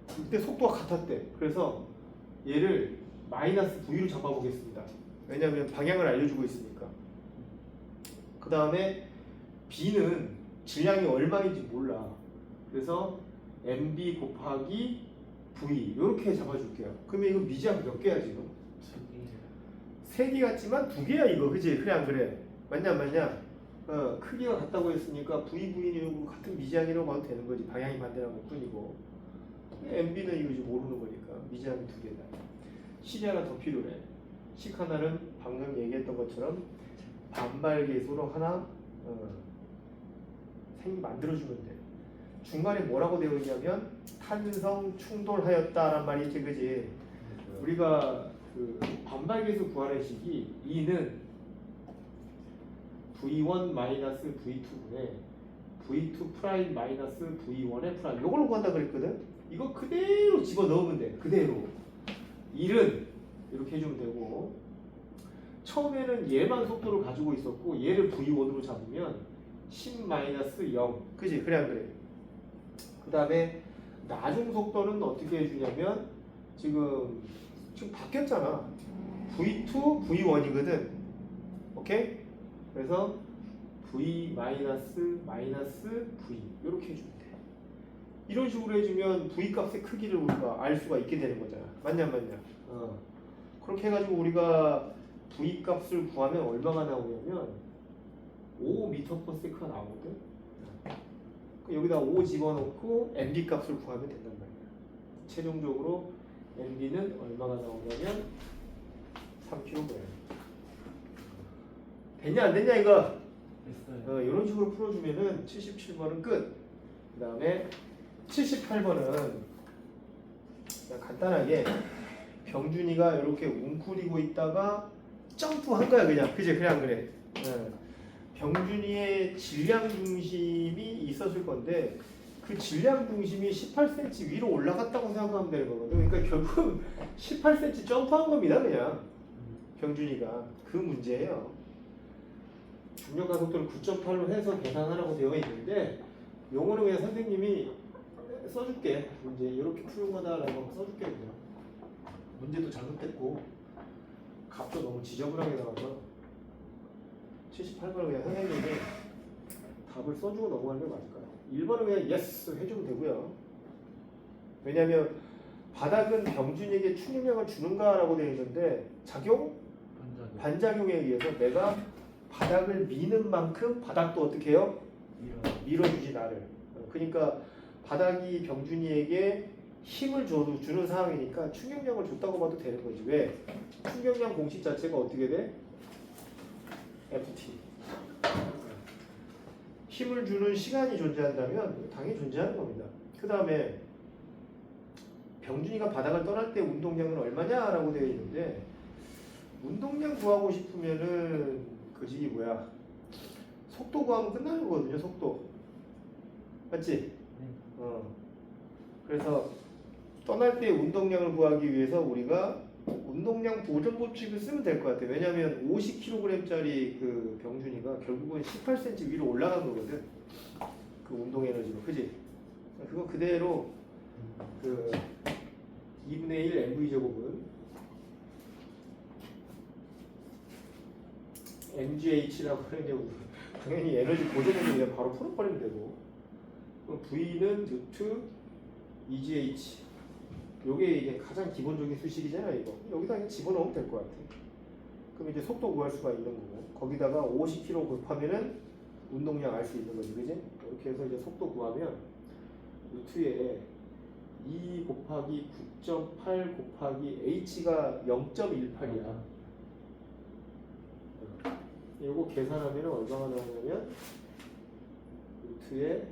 그때 속도가 같았대. 그래서 얘를 마이너스 V로 잡아보겠습니다. 왜냐하면 방향을 알려주고 있으니까. 그 다음에 B는 질량이 얼마인지 몰라. 그래서 MB 곱하기 V 이렇게 잡아줄게요. 그러면 이거 미지학 몇 개야 지금? 3개 같지만 2개야 이거 그지? 그래 안 그래? 맞냐 안 맞냐? 크기가 같다고 했으니까 VV는 같은 미지항이라고 봐도 되는 거지. 방향이 반대라는 것 뿐이고 MB는 이거 이제 모르는 거니까 미지항이 2개다. 식이 하나 더 필요해. 식 하나는 방금 얘기했던 것처럼 반발계수로 하나 만들어주면 돼. 중간에 뭐라고 되어 있냐면 탄성 충돌하였다란 말이 있지 그지? 우리가 그 반발계수 구하는 식이 E는 V1 마이너스 V2분의 V2 프라임 마이너스 V1의 프라임 이걸로 구한다 그랬거든? 이거 그대로 집어 넣으면 돼. 그대로 1은 이렇게 해주면 되고 처음에는 얘만 속도를 가지고 있었고 얘를 V1으로 잡으면 10 마이너스 0 그지? 그래 안 그래? 그 다음에 나중 속도는 어떻게 해주냐면 지금 바뀌었잖아. V2, V1이거든. 오케이? 그래서 V 마이너스 V 이렇게 해주면 돼. 이런 식으로 해주면 V 값의 크기를 우리가 알 수가 있게 되는 거잖아. 맞냐 안 맞냐? 그렇게 해가지고 우리가 V 값을 구하면 얼마가 나오냐면 5m/s가 나오거든. 여기다 5 집어넣고 MB 값을 구하면 된단 말이야. 최종적으로 MB는 얼마가 나오냐면 3kg. 됐냐 안 됐냐 이거? 됐어요. 이런 식으로 풀어주면은 77번은 끝. 그 다음에 78번은 그냥 간단하게 병준이가 이렇게 웅크리고 있다가 점프한 거야 그냥. 그지? 그래 안 그래? 병준이의 질량 중심이 있었을 건데 그 질량 중심이 18cm 위로 올라갔다고 생각하면 되는 거거든. 그러니까 결국 18cm 점프한 겁니다 그냥. 병준이가 그 문제예요. 중력 가속도를 9.8로 해서 계산하라고 되어 있는데 요거는 그냥 선생님이 써줄게. 문제 이렇게 훌륭하다라고 한번 써줄게 그냥. 문제도 잘못됐고 값도 너무 지저분하게 나와서 78번을 그냥 선생님이 답을 써주고 넘어가는 게 맞을까요? 1번은 그냥 예스 해주면 되고요. 왜냐하면 바닥은 병준에게 충격량을 주는가라고 되어 있는데 작용? 반작용. 반작용에 의해서 내가 바닥을 미는 만큼 바닥도 어떻게 해요? 밀어주지 나를. 그러니까 바닥이 병준이에게 힘을 주는 상황이니까 충격량을 줬다고 봐도 되는 거지. 왜? 충격량 공식 자체가 어떻게 돼? FT. 힘을 주는 시간이 존재한다면 당연히 존재하는 겁니다. 그 다음에 병준이가 바닥을 떠날 때 운동량은 얼마냐라고 되어 있는데 운동량 구하고 싶으면은 그지 뭐야 속도 구하면 끝나는 거거든요. 속도 맞지? 그래서 떠날 때 운동량을 구하기 위해서 우리가 운동량 보존 법칙을 쓰면 될 것 같아요. 왜냐하면 50kg짜리 그 병준이가 결국은 18cm 위로 올라간 거거든. 그 운동 에너지로, 그지? 그거 그대로 그 2분의 1 mv 제곱은 mgh라고 하는데 당연히 에너지 보존에서 그냥 바로 풀어버리면 되고 그럼 v는 루트 EGH 요게 이제 가장 기본적인 수식이잖아요. 이거 여기다 그냥 집어넣으면 될 것 같아. 그럼 이제 속도 구할 수가 있는 거고 거기다가 50km 곱하면은 운동량 알 수 있는 거지, 그지? 이렇게 해서 이제 속도 구하면 루트에 2 곱하기 9.8 곱하기 h가 0.18이야. 요거 계산하면 얼마가 나오냐면 루트에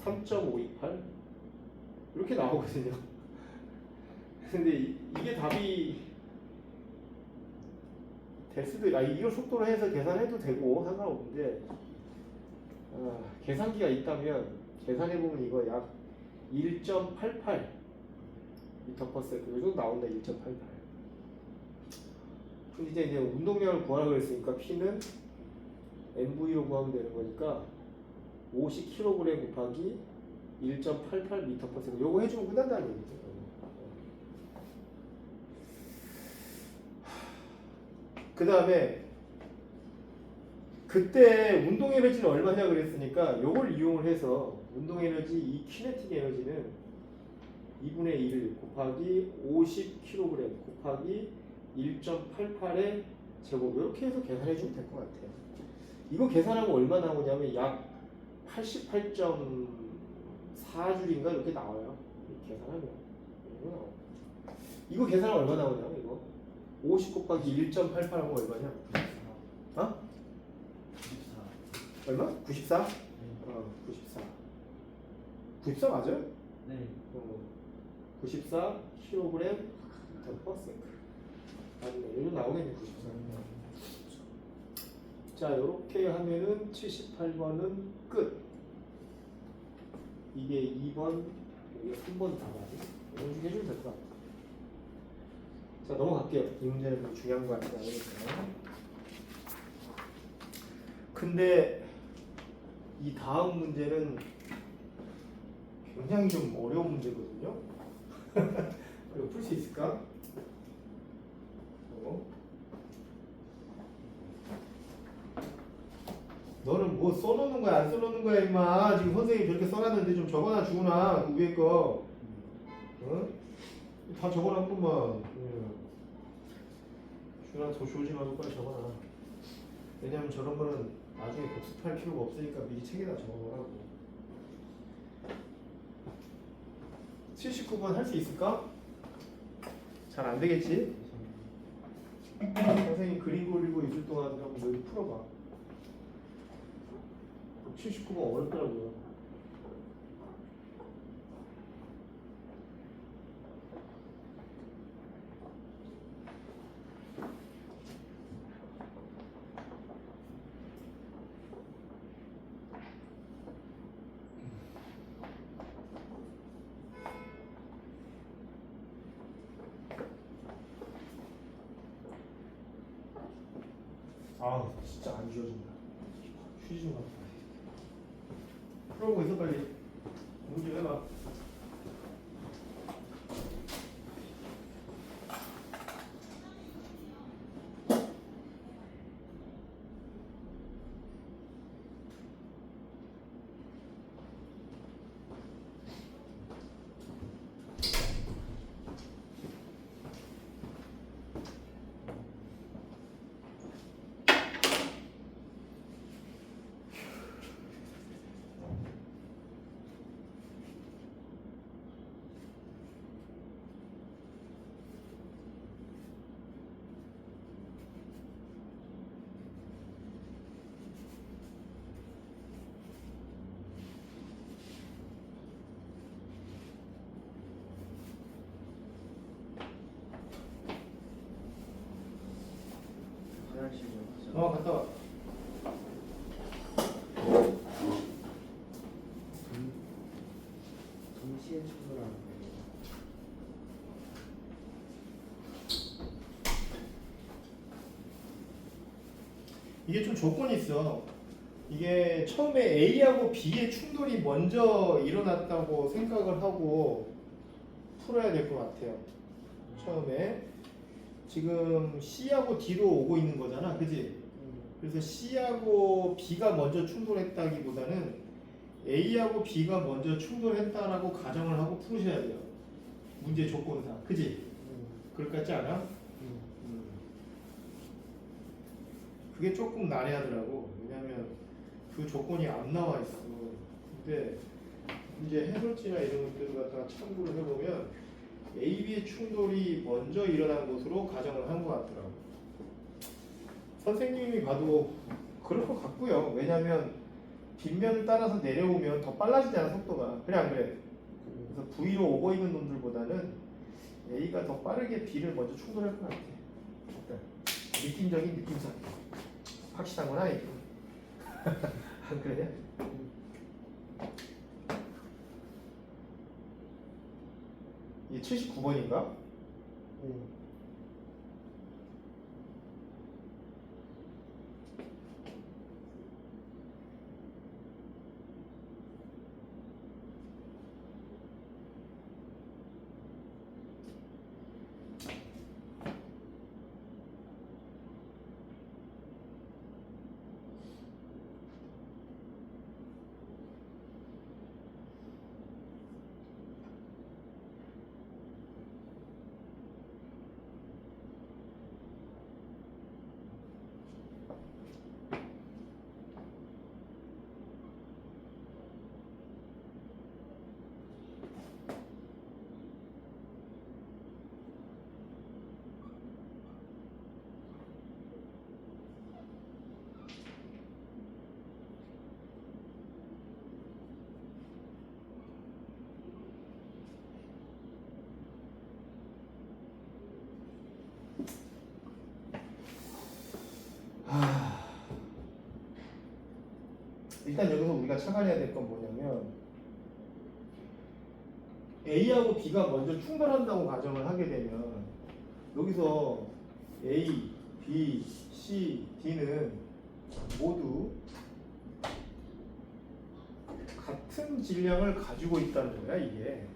3.528 이렇게 나오거든요. 근데 이게 답이 될 수도 이걸 속도로 해서 계산해도 되고 상관없는데 계산기가 있다면 계산해보면 이거 약 1.88 미터 퍼 세컨드 이 정도 나온다. 1.88 근데 이제 운동량을 구하라고 그랬으니까 P는 MV로 구하면 되는 거니까 50kg 곱하기 1.88 미터 퍼 세컨드 요거 해주면 끝난다는 얘기죠. 그 다음에 그때 운동 에너지는 얼마냐 그랬으니까 요걸 이용을 해서 운동 에너지 이 키네틱 에너지는 2분의 1 곱하기 50kg 곱하기 1.88의 제곱 이렇게 해서 계산해 주면 될 것 같아요. 이거 계산하면 얼마 나오냐면 약 88.4줄인가 이렇게 나와요. 계산하면 이거 계산하면 얼마 나오냐면 이거 50 곱하기 1.88하면 얼마냐? 94. 어? 94. 얼마? 94? 94. 94 맞아요? 네. 94 kg per second. 맞네. 여기 나오겠네. 94. 자, 이렇게 하면은 78번은 끝. 이게 2번, 이게 3번 답안이 이런 식으로 해주면 될 것 같아요. 자, 넘어갈게요. 이 문제는 좀 중요한 것 같지 않으니까. 근데 이 다음 문제는 굉장히 좀 어려운 문제거든요. 이거 풀 수 있을까? 너는 뭐 써놓는 거야 안 써놓는 거야 임마. 지금 선생님이 저렇게 써놨는데 좀 적어놔 주구나. 그 위에 거 어? 다 적어놨구만. 주나 더 조지 말고 빨리 적어놔. 왜냐면 저런 거는 나중에 복습할 필요가 없으니까 미리 책에다 적어놓으라고. 79번 할 수 있을까? 잘 안 되겠지? 선생님 그림 그리고 있을 동안 한번 여기 풀어봐. 79번 어렵더라고요. 아 진짜 안 지워진다. 휴지 좀 갖다. 풀어보고 있어 빨리. 문제 해봐. 화장실이요. 갔다 와. 동시에 충돌하는 거예요. 이게 좀 조건이 있어. 이게 처음에 A하고 B의 충돌이 먼저 일어났다고 생각을 하고 풀어야 될 것 같아요. 처음에 지금 C하고 D로 오고 있는 거잖아, 그지? 그래서 C하고 B가 먼저 충돌했다기보다는 A하고 B가 먼저 충돌했다라고 가정을 하고 푸셔야 돼요. 문제 조건상, 그지? 그럴 것 같지 않아? 그게 조금 난해하더라고. 왜냐면 그 조건이 안 나와 있어. 근데 이제 해설지나 이런 것들을 갖다가 참고를 해보면 A, B의 충돌이 먼저 일어난 것으로 가정을 한 것 같더라고. 선생님이 봐도 그럴 것 같고요. 왜냐면 빗면을 따라서 내려오면 더 빨라지잖아, 속도가. 그래 안 그래? 그래서 V로 오고 있는 놈들보다는 A가 더 빠르게 B를 먼저 충돌할 것 같아. 일단 느낌적인 느낌상 확실한 건 아니고. 안 그래? 이게 79번인가? 일단 여기서 우리가 착안해야 될 건 뭐냐면 A하고 B가 먼저 충돌한다고 가정을 하게 되면 여기서 A, B, C, D는 모두 같은 질량을 가지고 있다는 거야. 이게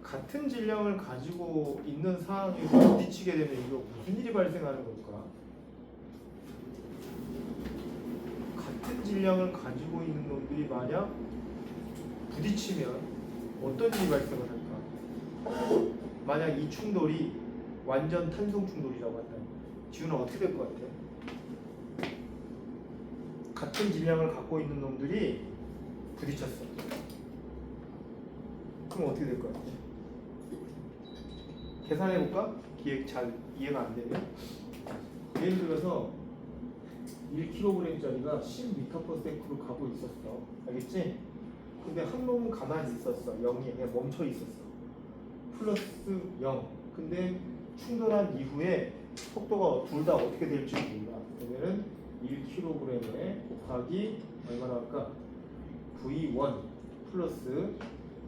같은 질량을 가지고 있는 상황에서 부딪히게 되면 이거 무슨 일이 발생하는 걸까? 같은 질량을 가지고 있는 놈들이 만약 부딪히면 어떤 일이 발생을 할까? 만약 이 충돌이 완전 탄성 충돌이라고 한다면 지우는 어떻게 될 것 같아? 같은 질량을 갖고 있는 놈들이 부딪혔어. 그럼 어떻게 될 것 같아? 계산해볼까? 기획 잘 이해가 안 되면? 예를 들어서 1kg짜리가 10m/s로 가고 있었어. 알겠지? 근데 한 놈은 가만히 있었어. 0이 그냥 멈춰 있었어. 플러스 0. 근데 충돌한 이후에 속도가 둘 다 어떻게 될지 몰라. 그러면은 1kg에 곱하기 얼마나 할까? V1 플러스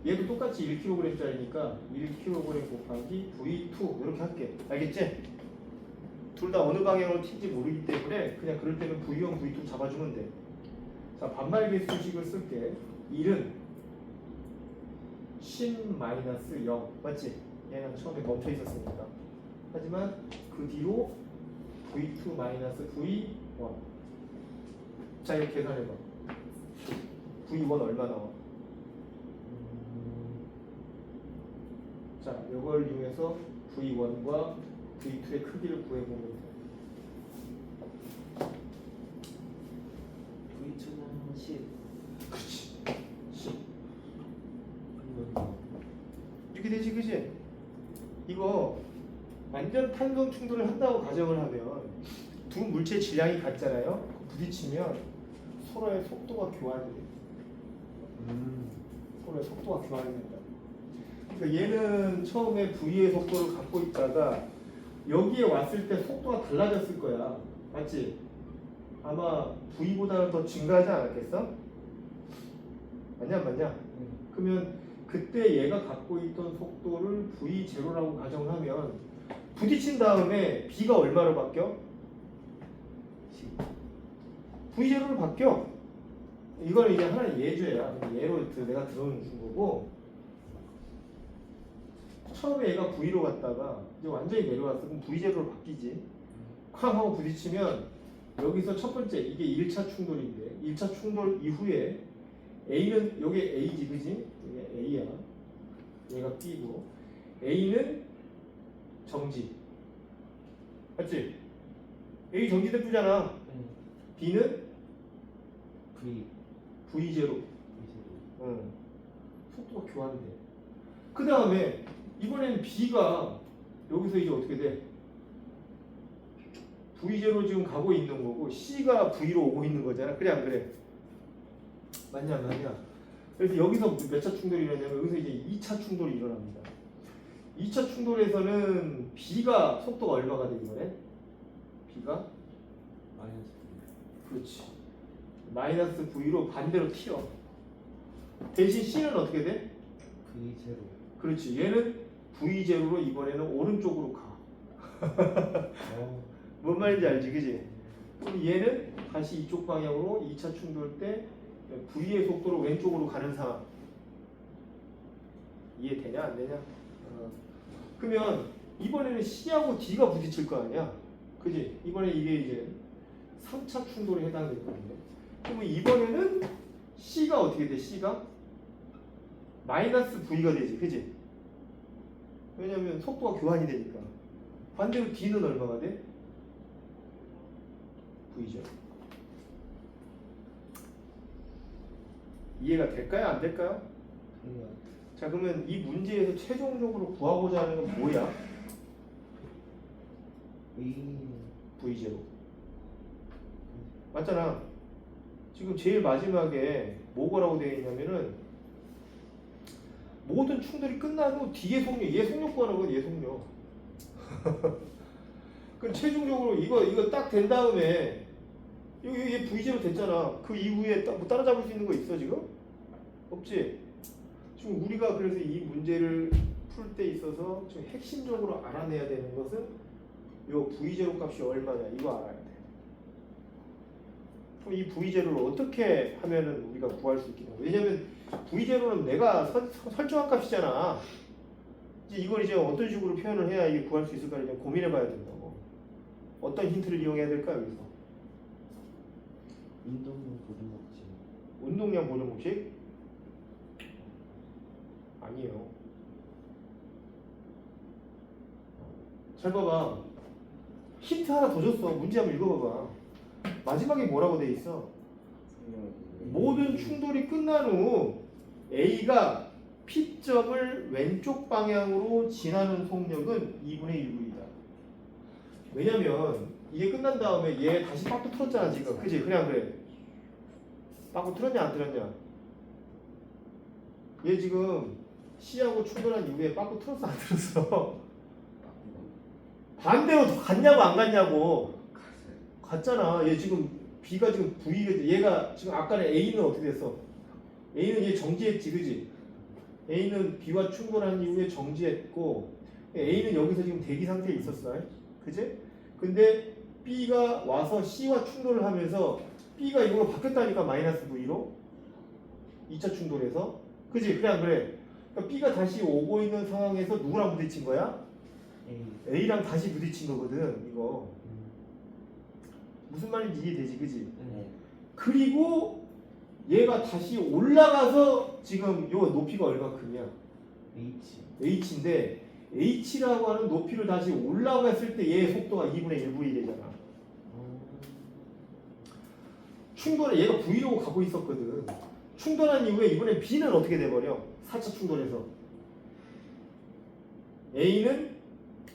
얘도 똑같이 1kg짜리니까 1kg 곱하기 V2 이렇게 할게. 알겠지? 둘 다 어느 방향으로 튈지 모르기 때문에 그냥 그럴 때는 V1, V2 잡아주면 돼. 자, 반말 개수식을 쓸게. 1은 신 마이너스 0 맞지? 얘는 처음에 멈춰 있었으니까. 하지만 그 뒤로 v2 마이너스 v1. 자 이렇게 계산해봐. v1 얼마 나와? 자 이걸 이용해서 v1과 v2의 크기를 구해보면 돼. V2는 10. 그렇지. 10. 이렇게 되지, 그지? 이거 완전 탄성 충돌을 한다고 가정을 하면 두 물체 질량이 같잖아요. 부딪히면 서로의 속도가 교환이 돼. 서로의 속도가 교환이 된다. 그러니까 얘는 처음에 V의 속도를 갖고 있다가 여기에 왔을 때 속도가 달라졌을 거야. 맞지? 아마 V보다는 더 증가하지 않았겠어? 맞냐 안 맞냐? 그러면 그때 얘가 갖고 있던 속도를 V0라고 가정하면 부딪힌 다음에 B가 얼마로 바뀌어? V0로 바뀌어. 이거는 이제 하나의 예주야. 예로 내가 들어준 거고 처음에 얘가 V로 갔다가 이제 완전히 내려왔어. 그럼 V0로 바뀌지. 쾅 하고 부딪히면 여기서 첫 번째 이게 1차 충돌인데 1차 충돌 이후에 A는 여기 A지 그지? 이게 A야. 얘가 B고 A는 정지. 맞지? A 정지됐잖아. B는 V0. 응. 속도가 교환돼. 그 다음에 이번에는 B가 여기서 이제 어떻게 돼? V0 지금 가고 있는 거고 C가 V로 오고 있는 거잖아. 그래 안 그래? 맞냐 안 맞냐? 그래서 여기서 몇 차 충돌이 일어나냐면 여기서 이제 2차 충돌이 일어납니다. 2차 충돌에서는 B가 속도가 얼마가 돼 이번에? B가? 그렇지. 마이너스 V로 반대로 튀어. 대신 C는 어떻게 돼? V0. 그렇지. 얘는 V0로 이번에는 오른쪽으로 가. 뭔 말인지 알지, 그지? 그럼 얘는 다시 이쪽 방향으로 2차 충돌 때 V의 속도로 왼쪽으로 가는 상황. 이해되냐, 안 되냐? 그러면 이번에는 C하고 D가 부딪힐 거 아니야? 그지? 이번에 이게 이제 3차 충돌에 해당될 거거든요. 그러면 이번에는 C가 어떻게 돼? C가? 마이너스 V가 되지, 그지? 왜냐면 속도가 교환이 되니까. 반대로 D는 얼마가 돼? V죠. 이해가 될까요? 안 될까요? 자, 그러면 이 문제에서 최종적으로 구하고자 하는 건 뭐야? V0. 맞잖아. 지금 제일 마지막에 뭐라고 되어 있냐면은 모든 충돌이 끝난 후 뒤에 속력, 얘 속력 구하는 건 얘 속력. 그럼 최종적으로 이거 딱 된 다음에 여기 얘 V0 됐잖아. 그 이후에 뭐 따라잡을 수 있는 거 있어 지금? 없지. 지금 우리가 그래서 이 문제를 풀 때 있어서 지금 핵심적으로 알아내야 되는 것은 요 V0 값이 얼마냐 이거 알아야 돼. 그럼 이 V0를 어떻게 하면은 우리가 구할 수 있겠냐? 왜냐면 V0는 내가 설정한 값이잖아. 이제 이걸 이제 어떤 식으로 표현을 해야 이게 구할 수 있을까 이제 고민해봐야 된다고. 어떤 힌트를 이용해야 될까 여기서? 운동용 보존 법칙. 운동량 보존 법칙? 아니에요. 잘 봐봐. 힌트 하나 더 줬어. 문제 한번 읽어봐봐. 마지막에 뭐라고 돼 있어? 모든 충돌이 끝난 후 A가 P점을 왼쪽 방향으로 지나는 속력은 2분의 1V다. 왜냐면 이게 끝난 다음에 얘 다시 빠꾸 틀었잖아 지금. 그지? 그냥 그래. 빠꾸 틀었냐 안 틀었냐? 얘 지금 C하고 충돌한 이후에 빠꾸 틀었어 안 틀었어? 반대로 갔냐고 안 갔냐고. 갔잖아. 얘 지금 B가 지금 V가 얘가 지금 아까는 A는 어떻게 됐어? A는 얘 정지했지, 그지? A는 B와 충돌한 이후에 정지했고 A는 여기서 지금 대기 상태에 있었어, 그지? 근데 B가 와서 C와 충돌을 하면서 B가 이걸로 바뀌었다니까 마이너스 V로 2차 충돌에서, 그지? 그냥 그래. 그러니까 B가 다시 오고 있는 상황에서 누구랑 부딪힌 거야? A. A랑 다시 부딪힌 거거든. 이거 음. 무슨 말인지 이해되지, 그지? 네. 그리고 얘가 다시 올라가서 지금 요 높이가 얼마큼이야? H. h인데 h라고 하는 높이를 다시 올라갔을 때 얘의 속도가 2분의 1v 되잖아. 충돌에 얘가 v로 가고 있었거든. 충돌한 이후에 이번에 b는 어떻게 돼버려? 4차 충돌에서 a는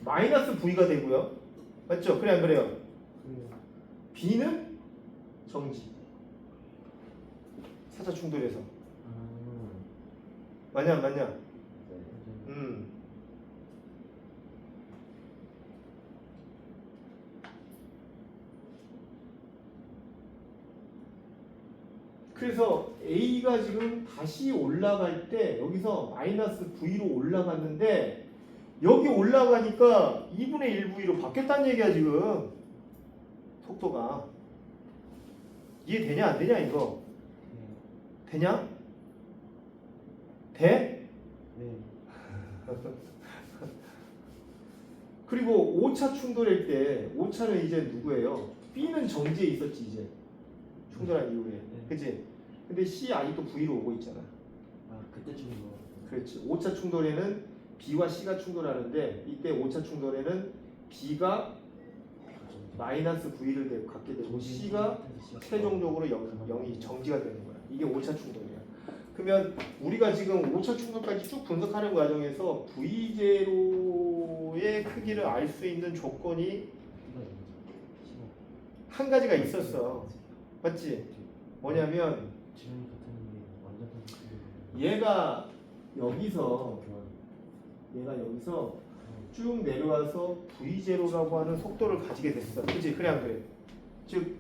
마이너스 v가 되고요. 맞죠? 그래 안 그래요? 그래요. b는 정지. 4차 충돌에서 맞냐 안 맞냐? 네. 그래서 A가 지금 다시 올라갈 때 여기서 마이너스 V로 올라갔는데 여기 올라가니까 2분의 1V로 바뀌었다는 얘기야 지금 속도가. 이해되냐 안 되냐 이거? 네. 되냐? 돼? 네. 그리고 5차 충돌일 때 5차는 이제 누구예요? B는 정지에 있었지 이제 충돌한 이후에 그치? 근데 C 아직도 V로 오고 있잖아. 아 그때쯤인 거. 그렇지. 5차 충돌에는 B와 C가 충돌하는데 이때 5차 충돌에는 B가 마이너스 V를 갖게 되고 C가 최종적으로 0이 정지가 되는 거야. 이게 5차 충돌이야. 그러면 우리가 지금 5차 충돌까지 쭉 분석하는 과정에서 V0의 크기를 알 수 있는 조건이 한 가지가 있었어. 맞지? 뭐냐면 지름이 같은 게 완전 같은 얘가 여기서 쭉 내려와서 V0라고 하는 속도를 가지게 됐어. 그치? 그래 안 그래? 즉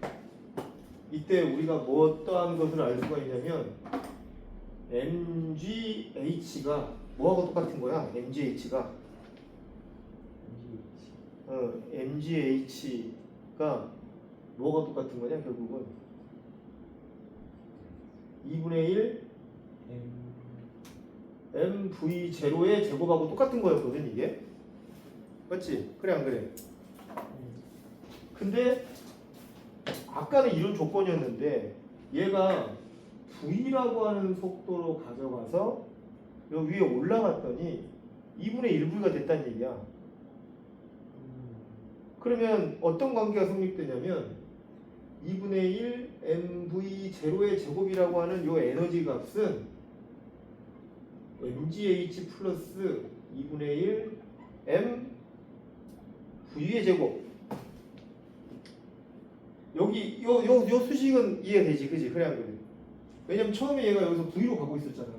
이때 우리가 뭐 어떠한 것을 알 수가 있냐면 MGH가 뭐하고 똑같은 거야? MGH가 MGH가 뭐가 똑같은 거냐 결국은 2분의 1 MV0의 제곱하고 똑같은 거였거든 이게. 맞지? 그래 안 그래? 근데 아까는 이런 조건이었는데 얘가 V라고 하는 속도로 가져가서 여기 위에 올라갔더니 2분의 1V가 됐다는 얘기야. 그러면 어떤 관계가 성립되냐면 2분의 1 MV0의 제곱이라고 하는 요 에너지 값은 MGH 플러스 2분의 1 MV의 제곱. 여기 요 수식은 이해되지, 그지? 그래 안 그래? 왜냐면 처음에 얘가 여기서 V로 가고 있었잖아.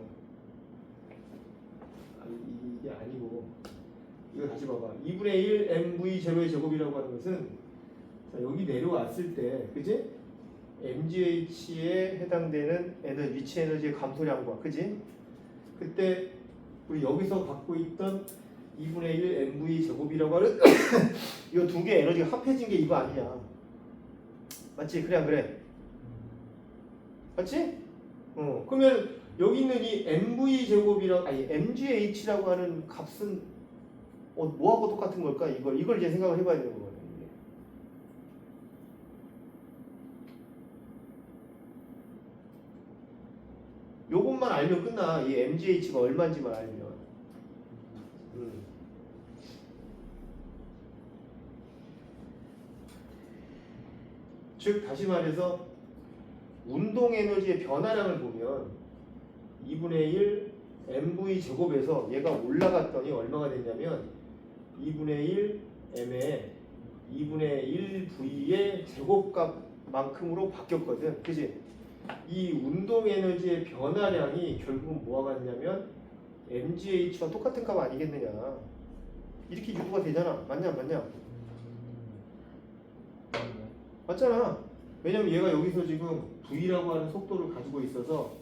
아니 이게 아니고 이거 다시 봐봐. 2분의 1 MV0의 제곱이라고 하는 것은 자, 여기 내려왔을 때, 그지? MGH에 해당되는 에너지, 위치 에너지의 감소량과, 그지? 그때 우리 여기서 갖고 있던 2분의 1 MV 제곱이라고 하는 이 두 개 에너지가 합해진 게 이거 아니냐? 맞지? 그래 안 그래? 맞지? 그러면 여기 있는 이 MV 제곱이랑 아니 MGH라고 하는 값은 뭐하고 똑같은 걸까? 이걸 이제 생각을 해봐야 되는 거예요. 요것만 알면 끝나. 이 MGH가 얼마인지만 알면. 즉 다시 말해서 운동 에너지의 변화량을 보면 2분의 1 MV 제곱에서 얘가 올라갔더니 얼마가 됐냐면 2분의 1 M에 2분의 1 V의 제곱값만큼으로 바뀌었거든. 그지? 이 운동 에너지의 변화량이 결국은 뭐가 같냐면 MGH와 똑같은 값 아니겠느냐. 이렇게 유도가 되잖아. 맞냐 안 맞냐? 맞잖아. 왜냐면 얘가 여기서 지금 V라고 하는 속도를 가지고 있어서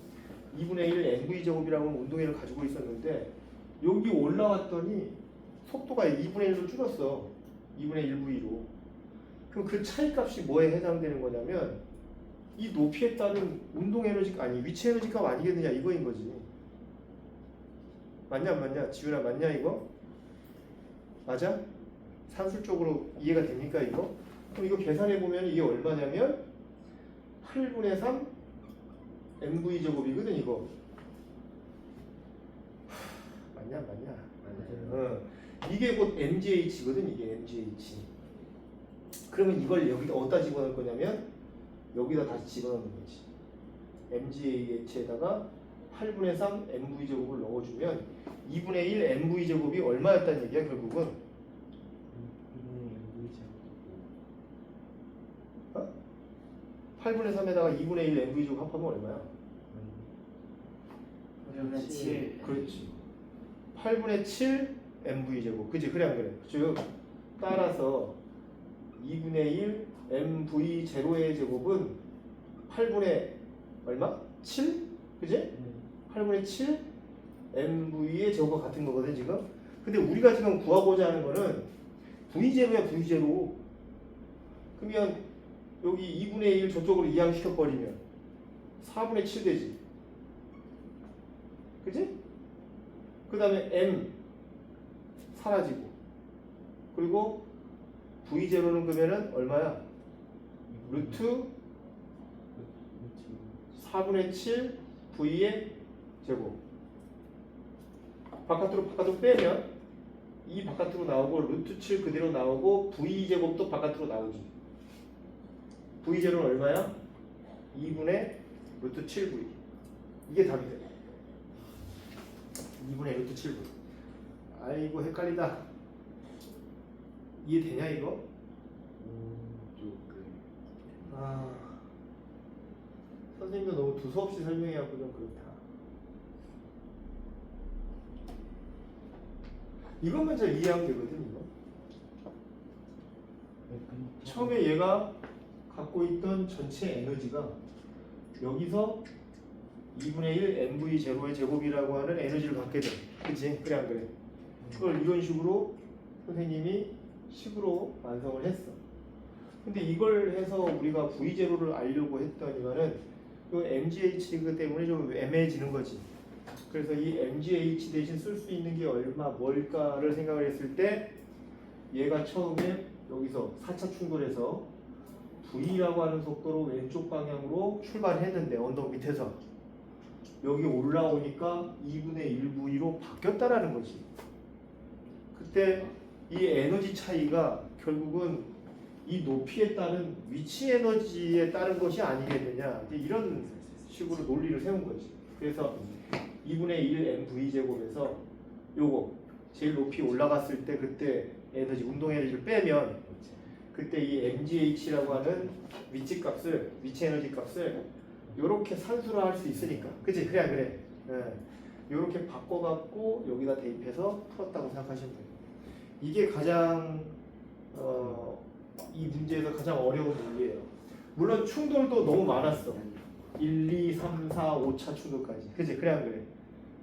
2분의 1 MV 제곱이라고 하는 운동회를 가지고 있었는데 여기 올라왔더니 속도가 2분의 1로 줄었어. 2분의 1V로. 그럼 그 차이값이 뭐에 해당되는 거냐면 이 높이에 따른 운동 에너지 아니 위치 에너지 값 아니겠느냐 이거인 거지. 맞냐 안 맞냐? 지훈아 맞냐 이거? 맞아? 산술적으로 이해가 됩니까 이거? 그럼 이거 계산해 보면 이게 얼마냐면 8분의 3 mv 제곱이거든 이거. 맞냐 안 맞냐? 맞아요. 이게 곧 mgh거든 이게 mgh. 그러면 이걸 여기다 어디다 집어넣을 거냐면 여기다 다시 집어넣는 거지. mgh에다가 8분의 3 mv 제곱을 넣어주면 2분의 1 mv 제곱이 얼마였다는 얘기야 결국은. 8분의 3에다가 2분의 1 mv 제곱 합하면 얼마야? 그러면 7. 그렇지. 8분의 7 mv 제곱. 그치? 그래 안 그래? 즉 따라서 2분의 1 mv 제로의 제곱은 8분의 얼마? 7? 그지? 8분의 7 mv의 제곱과 같은 거거든 지금. 근데 우리가 지금 구하고자 하는 거는 v0야 v0. 그러면 여기 2분의 1 저쪽으로 이항시켜버리면 4분의 7 되지. 그지? 그 다음에 m 사라지고 그리고 v0는 그러면은 얼마야? 루트 4분의 7 v의 제곱. 바깥으로 빼면 이 바깥으로 나오고 루트 7 그대로 나오고 v 제곱도 바깥으로 나오지. v0는 얼마야? 2분의 루트 7v. 이게 답이 돼. 2분의 루트 7v. 아이고 헷갈리다. 이해되냐 이거? 조금. 아, 선생님도 너무 두서없이 설명해갖고 좀 그렇다. 이것만 잘 이해하면 되거든 이거. 처음에 얘가 갖고 있던 전체 에너지가 여기서 2분의 1 mv0의 제곱이라고 하는 에너지를 갖게 돼. 그치? 그래 안 그래? 그걸 이런 식으로 선생님이 식으로 완성을 했어. 근데 이걸 해서 우리가 v0를 알려고 했더니만은 이 mgh 때문에 좀 애매해지는 거지. 그래서 이 mgh 대신 쓸 수 있는 게 뭘까를 생각을 했을 때 얘가 처음에 여기서 4차 충돌해서 v라고 하는 속도로 왼쪽 방향으로 출발했는데 언덕 밑에서 여기 올라오니까 2분의 1v로 바뀌었다라는 거지. 그때 이 에너지 차이가 결국은 이 높이에 따른 위치 에너지에 따른 것이 아니겠느냐 이런 식으로 논리를 세운 거지. 그래서 2분의 1 mv 제곱에서 요거 제일 높이 올라갔을 때 그때 에너지 운동 에너지를 빼면 그때 이 mgh라고 하는 위치 에너지 값을 요렇게 산수로 할 수 있으니까. 그치? 그래 안 그래? 요렇게 바꿔갖고 여기다 대입해서 풀었다고 생각하시면 돼요. 이게 가장 이 문제에서 가장 어려운 논리예요. 물론 충돌도 너무 많았어. 1, 2, 3, 4, 5차 충돌까지. 그치? 그래 안 그래?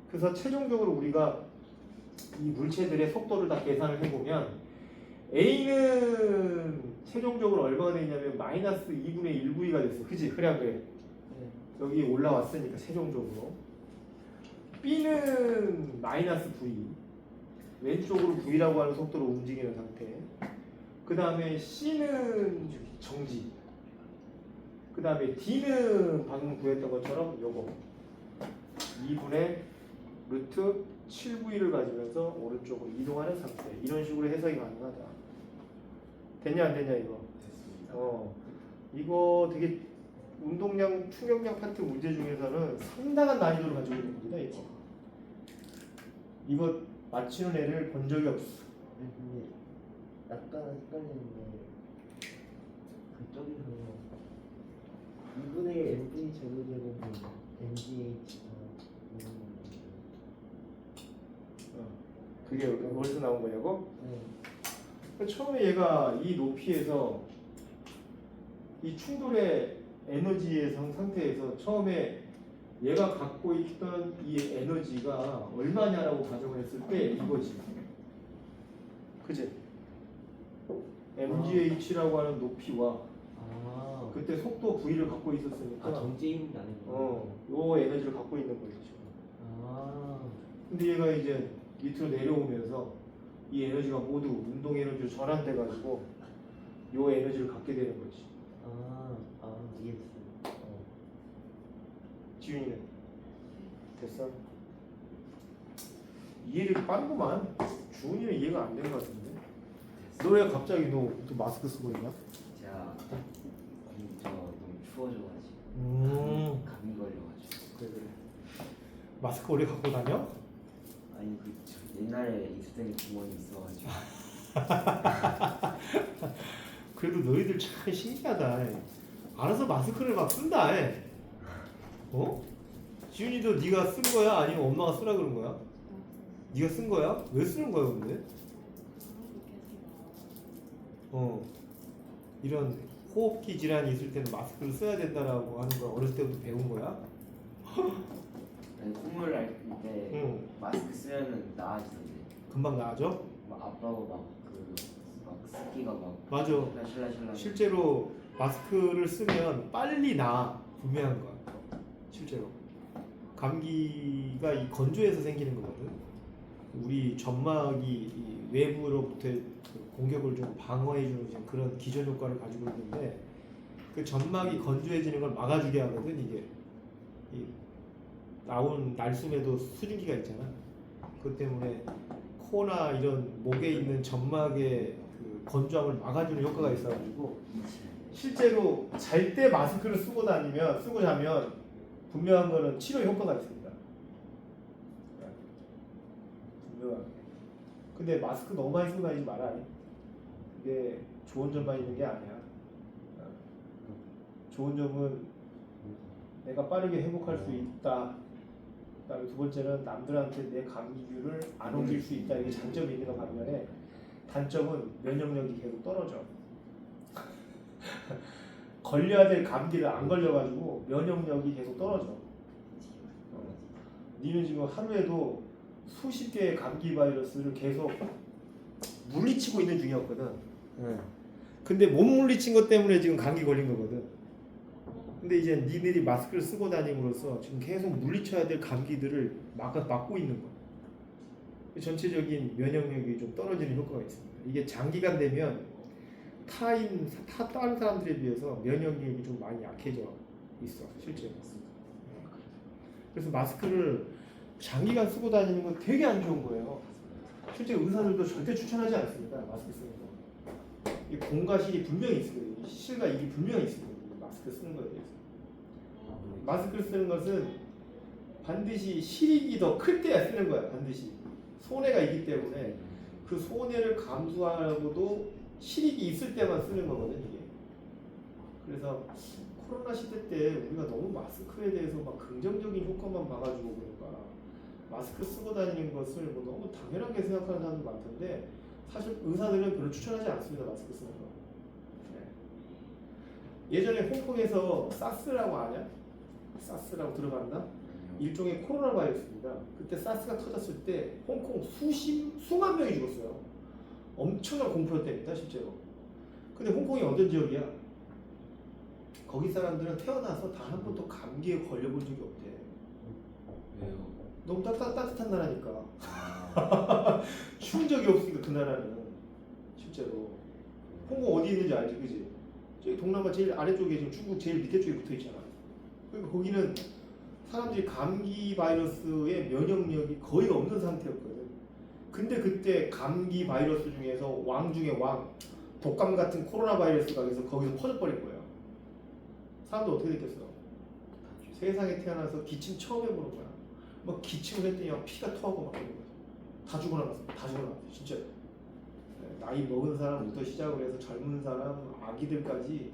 그래서 최종적으로 우리가 이 물체들의 속도를 다 계산을 해보면 A는 최종적으로 얼마가 되냐면 마이너스 2분의 1V가 됐어. 그치? 그래 안 그래? 여기 올라왔으니까 최종적으로. B는 마이너스 V. 왼쪽으로 V라고 하는 속도로 움직이는 상태. 그 다음에 C는 정지. 그 다음에 D는 방금 구했던 것처럼 요거 2분의 루트 7V를 가지면서 오른쪽으로 이동하는 상태. 이런 식으로 해석이 가능하다. 됐냐 안 됐냐 이거? 이거 되게 운동량 충격량 파트 문제 중에서는 상당한 난이도를 가지고 있는 문제다 이거. 이거 맞히는 애를 본 적이 없어. 근데 약간 헷갈리는데 그쪽에서 2분의 1 mv 제곱은 mgh가 그게 어디서 나온 거냐고? 네. 처음에 얘가 이 높이에서 이 충돌의 에너지의 상태에서 처음에 얘가 갖고 있던 이 에너지가 얼마냐라고 가정을 했을 때 이거지. 그치? mgh라고 하는 높이와 그때 속도 v를 갖고 있었으니까 정지임이 아니고. 요 에너지를 갖고 있는 거죠. 근데 얘가 이제 밑으로 내려오면서 이 에너지가 모두 운동 에너지로 전환돼 가지고 요 에너지를 갖게 되는 거지. 이해했어요. 지윤이는 됐어? 이해력이 빠르구만. 주은이는 이해가 안 되는 것 같은데. 너 왜 갑자기 너 또 마스크 쓰고 있냐? 제가 저 너무 추워져가지고 감기 걸려가지고. 그래. 마스크 오래 갖고 다녀? 아니 저 옛날에 있을 때는 구멍이 있어가지고. 그래도 너희들 참 신기하다. 알아서 마스크를 막 쓴다. 어? 지윤이도 네가 쓴 거야? 아니면 엄마가 쓰라 그런 거야? 네가 쓴 거야? 왜 쓰는 거야 근데? 이런 호흡기 질환이 있을 때는 마스크를 써야 된다라고 하는 거 어렸을 때부터 배운 거야? 아니, 콧물 날 때 응. 마스크 쓰면은 나아지던데. 금방 나아져? 막 아빠가 막 습기가 막 맞아. 실라실라. 실제로 마스크를 쓰면 빨리 나아. 분명한 거야. 실제로 감기가 이 건조해서 생기는 거거든. 우리 점막이 이 외부로부터의 그 공격을 좀 방어해주는 그런 기전 효과를 가지고 있는데 그 점막이 건조해지는 걸 막아주게 하거든. 이게 이 나온 날숨에도 수증기가 있잖아. 그것 때문에 코나 이런 목에 있는 점막의 그 건조함을 막아주는 효과가 있어가지고 실제로 잘 때 마스크를 쓰고 자면 분명한 거는 치료 효과가 있습니다. 분명하게. 근데 마스크 너무 많이 쓰고 다니지 마라. 이게 좋은 점만 있는 게 아니야. 좋은 점은 내가 빠르게 회복할 수 있다. 그다음에 두 번째는 남들한테 내 감기균을 안 옮길 수 있다. 이게 장점이 있는 거 반면에 단점은 면역력이 계속 떨어져. 걸려야 될 감기를 안 걸려가지고 면역력이 계속 떨어져. 니는 지금 하루에도 수십 개의 감기 바이러스를 계속 물리치고 있는 중이었거든. 근데 못 물리친 것 때문에 지금 감기 걸린 거거든. 근데 이제 니들이 마스크를 쓰고 다님으로써 지금 계속 물리쳐야 될 감기들을 막고 있는 거야. 전체적인 면역력이 좀 떨어지는 효과가 있습니다. 이게 장기간 되면 다른 사람들에 비해서 면역력이 좀 많이 약해져 있어, 실제로. 그래서 마스크를 장기간 쓰고 다니는 건 되게 안 좋은 거예요. 실제 의사들도 절대 추천하지 않습니다. 마스크 쓰는 거. 이 공과실이 분명히 있거든요. 실과 일이 분명히 있거든요. 마스크 쓰는 거에 대해서. 마스크를 쓰는 것은 반드시 실익이 더 클 때야 쓰는 거야. 반드시 손해가 있기 때문에 그 손해를 감수하고도 실익이 있을 때만 쓰는 거거든 이게. 그래서 코로나 시대 때 우리가 너무 마스크에 대해서 막 긍정적인 효과만 봐가지고 그런가 마스크 쓰고 다니는 것을 뭐 너무 당연하게 생각하는 사람도 많던데 사실 의사들은 별로 추천하지 않습니다. 마스크 쓰는 거. 예전에 홍콩에서 사스라고 아냐? 사스라고 들어봤나? 일종의 코로나 바이러스입니다. 그때 사스가 터졌을 때 홍콩 수만 명이 죽었어요. 엄청난 공포였답니다, 실제로. 근데 홍콩이 어떤 지역이야? 거기 사람들은 태어나서 단 한 번도 감기에 걸려본 적이 없대. 왜요? 너무 따뜻한 나라니까. 추운 적이 없으니까 그 나라는 실제로. 홍콩 어디 있는지 알지, 그지? 저기 동남아 제일 아래쪽에 지금 중국 제일 밑에 쪽에 붙어 있잖아. 그러니까 거기는 사람들이 감기 바이러스의 면역력이 거의 없는 상태였거든. 근데 그때 감기 바이러스 중에서 왕 중에 왕, 독감 같은 코로나 바이러스가 그래서 거기서 퍼져버린 거예요. 사람들 어떻게 됐겠어? 세상에 태어나서 기침 처음 해보는 거야. 막 기침을 했더니 막 피가 토하고 막 그런 거야. 다 죽어나갔어. 다 죽어나갔어. 진짜. 나이 먹은 사람부터 시작을 해서 젊은 사람, 아기들까지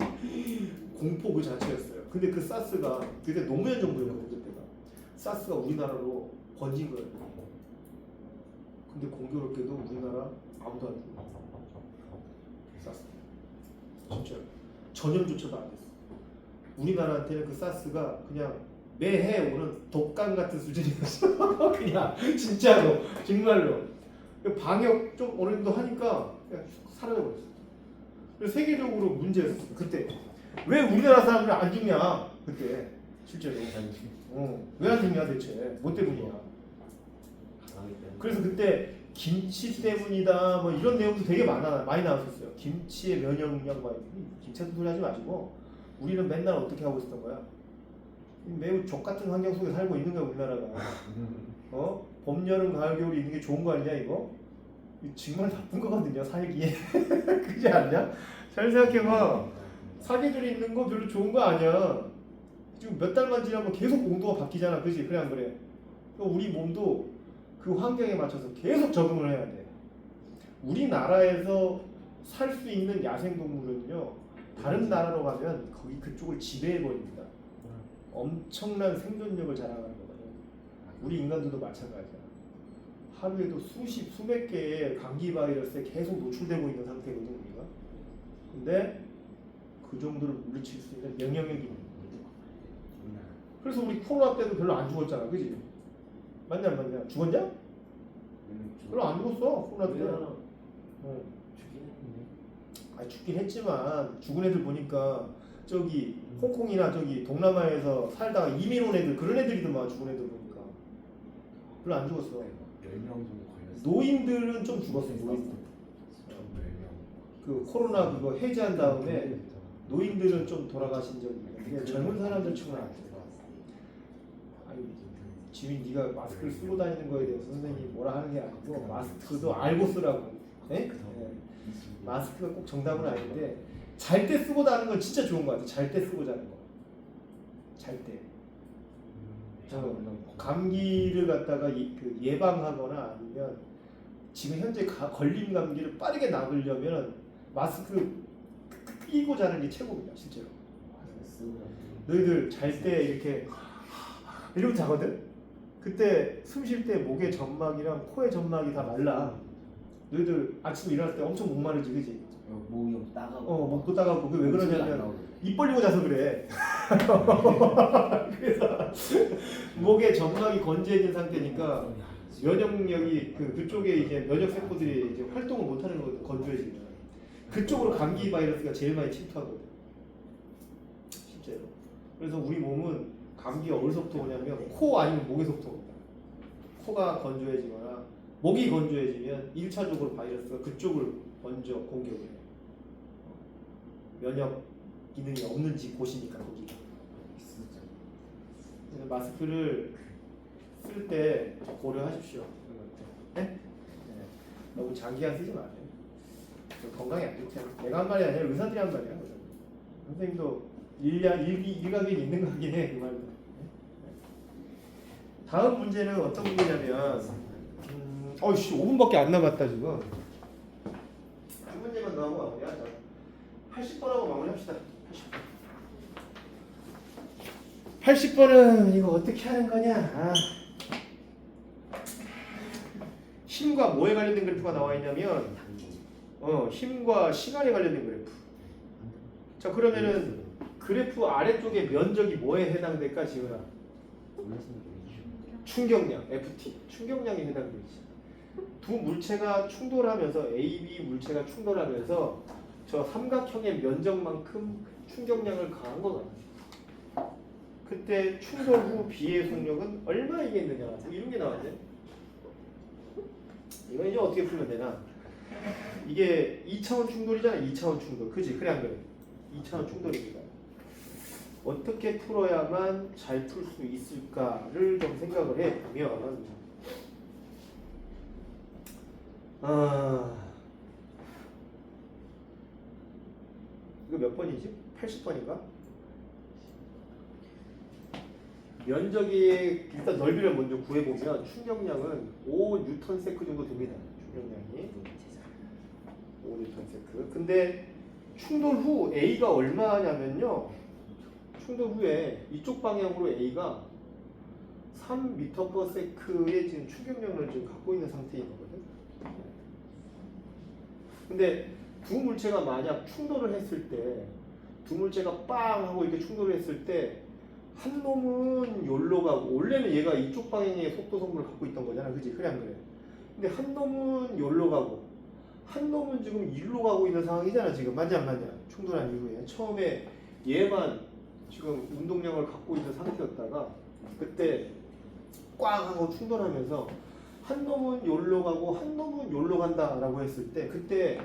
공포 그 자체였어요. 근데 그 사스가 그때 노무현 정부였거든 그때가. 사스가 우리나라로 번진 거예요. 근데 공교롭게도 우리나라 아무도 안 죽어. 사스. 진짜 전염조차도 안 됐어. 우리나라한테는 그 사스가 그냥 매해 오는 독감 같은 수준이었어. 그냥 진짜로 정말로 방역 좀 어느 정도 하니까 그냥 사라져버렸어. 그래서 세계적으로 문제였어 그때. 왜 우리나라 사람들은 안 죽냐 그때 실제로. 왜 안 죽냐 대체 뭐 때문이야. 나오기 때문에. 그래서 그때 김치 때문이다 뭐 이런 내용도 되게 많이 나왔었어요. 김치의 면역력 막 김치 같은 소리 하지 마시고 우리는 맨날 어떻게 하고 있었던 거야? 매우 족 같은 환경 속에 살고 있는 거야 우리나라가. 봄, 여름, 가을, 겨울이 있는 게 좋은 거 아니냐 이거? 이거 정말 나쁜 거거든요 살기에. 그렇지 않냐? 잘 생각해봐. 사계절이 있는 거 별로 좋은 거 아니야. 지금 몇 달만 지나면 계속 온도가 바뀌잖아, 그지? 그래 안 그래? 그러니까 우리 몸도 그 환경에 맞춰서 계속 적응을 해야 돼. 우리나라에서 살 수 있는 야생동물은요 다른 나라로 가면 거기 그쪽을 지배해 버립니다. 엄청난 생존력을 자랑하는 거거든. 우리 인간들도 마찬가지야. 하루에도 수백 개의 감기 바이러스에 계속 노출되고 있는 상태거든 우리가. 근데 그 정도를 물리칠 수 있는 영향력이 있는 거야. 그래서 우리 코로나 때도 별로 안 죽었잖아, 그지? 맞냐 안 맞냐? 죽었냐? 별로 안 죽었어 코로나 때. 죽긴 했는데. 아 죽긴 했지만 죽은 애들 보니까 저기 홍콩이나 저기 동남아에서 살다가 이민 온 애들 그런 애들이더만 죽은 애들 보니까 별로 안 죽었어. 10명 정도 걸렸어. 노인들은 좀 죽었어. 노인들. 그 코로나 그거 해제한 다음에 노인들은 좀 돌아가신 적이 있는데 젊은 사람들 치고는 안 돼. 아니 지민 네가 마스크를 쓰고 다니는 거에 대해서 선생님이 뭐라 하는 게 아니고 마스크도 알고 쓰라고. 네? 마스크가 꼭 정답은 아닌데 잘 때 쓰고 자는 건 진짜 좋은 거 같아. 잘 때 쓰고 자는 거. 잘 때. 감기를 갖다가 그 예방하거나 아니면 지금 현재 걸린 감기를 빠르게 나으려면 마스크 끼고 자는 게 최고입니다, 실제로. 너희들 잘 때 이렇게 이러고 자거든? 그때 숨 쉴 때 목의 점막이랑 코의 점막이 다 말라. 너희들 아침에 일어날 때 엄청 목마르지, 그지? 목이 따가워. 목도 따가워. 그게 왜 그러냐면 입 벌리고 자서 그래. 그래서 목의 점막이 건조해진 상태니까 면역력이 그쪽에 이제 면역 세포들이 이제 활동을 못하는 거거든. 건조해지면 그쪽으로 감기 바이러스가 제일 많이 침투하거든. 실제로. 그래서 우리 몸은 감기가 어디서부터 오냐면 코 아니면 목에서부터 옵니다. 코가 건조해지거나 목이 건조해지면 1차적으로 바이러스가 그쪽을 먼저 공격을 해요. 면역 기능이 없는지 곳이니까 거기가. 그래서 마스크를 쓸 때 고려하십시오. 네? 네. 너무 장기간 쓰지 마세요. 건강에 안 좋대요. 내가 한 말이 아니라 의사들이 한 말이야. 선생님도 일각에 있는 거긴 해. 그 말도. 다음 문제는 어떤 문제냐면 어이씨 5분밖에 안 남았다 지금. 한 문제만 더 하고 마무리하자. 80번하고 마무리합시다. 80번은 이거 어떻게 하는 거냐? 힘과 뭐에 관련된 그래프가 나와 있냐면 힘과 시간에 관련된 그래프. 자 그러면은 그래프 아래쪽에 면적이 뭐에 해당될까 지은아? 충격량 FT. 충격량에 해당되지. 두 물체가 충돌하면서 A, B 물체가 충돌하면서 저 삼각형의 면적만큼 충격량을 가한 거다. 그때 충돌 후 B의 속력은 얼마이겠느냐? 뭐 이런 게 나왔네. 이거 이제 어떻게 풀면 되나? 이게 2차원 충돌이잖아. 2차원 충돌. 그지? 그래 안 그래? 2차원 충돌입니다. 어떻게 풀어야만 잘 풀 수 있을까를 좀 생각을 해보면 이거 몇 번이지? 80번인가? 면적이 일단 넓이를 먼저 구해보면 충격량은 5Nm 정도 됩니다. 충격량이 5Nm. 근데 충돌 후 A가 얼마냐면요. 충돌 후에 이쪽 방향으로 A가 3m/s의 지금 충격량을 지금 갖고 있는 상태인 거거든. 근데 두 물체가 만약 충돌을 했을 때, 두 물체가 빵 하고 이렇게 충돌을 했을 때, 한 놈은 여기로 가고, 원래는 얘가 이쪽 방향의 속도 성분을 갖고 있던 거잖아, 그지? 그래 안 그래? 근데 한 놈은 여기로 가고, 한 놈은 지금 이리로 가고 있는 상황이잖아, 지금. 맞냐 안 맞냐? 충돌한 이후에 처음에 얘만 지금 운동량을 갖고 있는 상태였다가 그때 꽝 하고 충돌하면서 한 놈은 요로 가고 한 놈은 요로 간다라고 했을 때 그때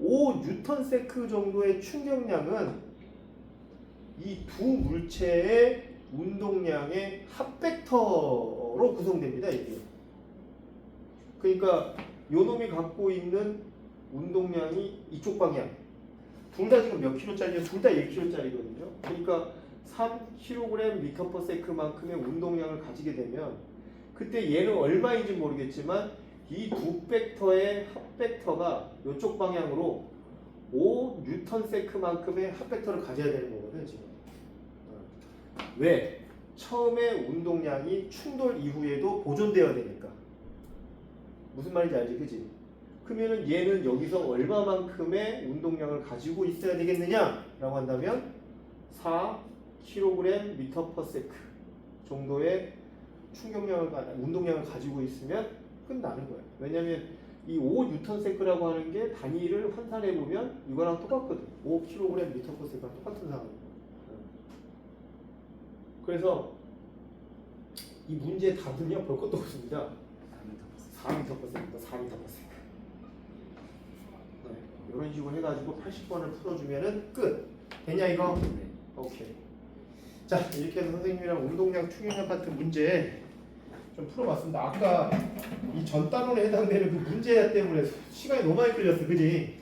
5뉴턴세크 정도의 충격량은 이 두 물체의 운동량의 합벡터로 구성됩니다. 이게. 그러니까 요 놈이 갖고 있는 운동량이 이쪽 방향. 둘 다 지금 몇 킬로짜리예요? 둘 다 1킬로짜리거든요. 그러니까 3kg/m/s만큼의 운동량을 가지게 되면 그때 얘는 얼마인지 모르겠지만 이 두 벡터의 합벡터가 이쪽 방향으로 5뉴턴세크만큼의 합벡터를 가져야 되는 거거든 지금. 왜? 처음에 운동량이 충돌 이후에도 보존되어야 되니까. 무슨 말인지 알지, 그지? 그러면은 얘는 여기서 얼마만큼의 운동량을 가지고 있어야 되겠느냐라고 한다면 4kg/m/s 정도의 충격량을 운동량을 가지고 있으면 끝나는 거예요. 왜냐하면 이 5뉴턴세크라고 하는 게 단위를 환산해 보면 이거랑 똑같거든. 5kg/m/s랑 똑같은 상황이에요. 그래서 이 문제의 답은요 볼 것도 없습니다. 4m/s입니다. 4m/s. 네, 이런 식으로 해가지고 80번을 풀어주면은 끝. 됐냐 이거? 네. 오케이. 자 이렇게 해서 선생님이랑 운동량 충격량 파트 문제 좀 풀어봤습니다. 아까 이 전 단원에 해당되는 그 문제 때문에 시간이 너무 많이 끌렸어, 그지?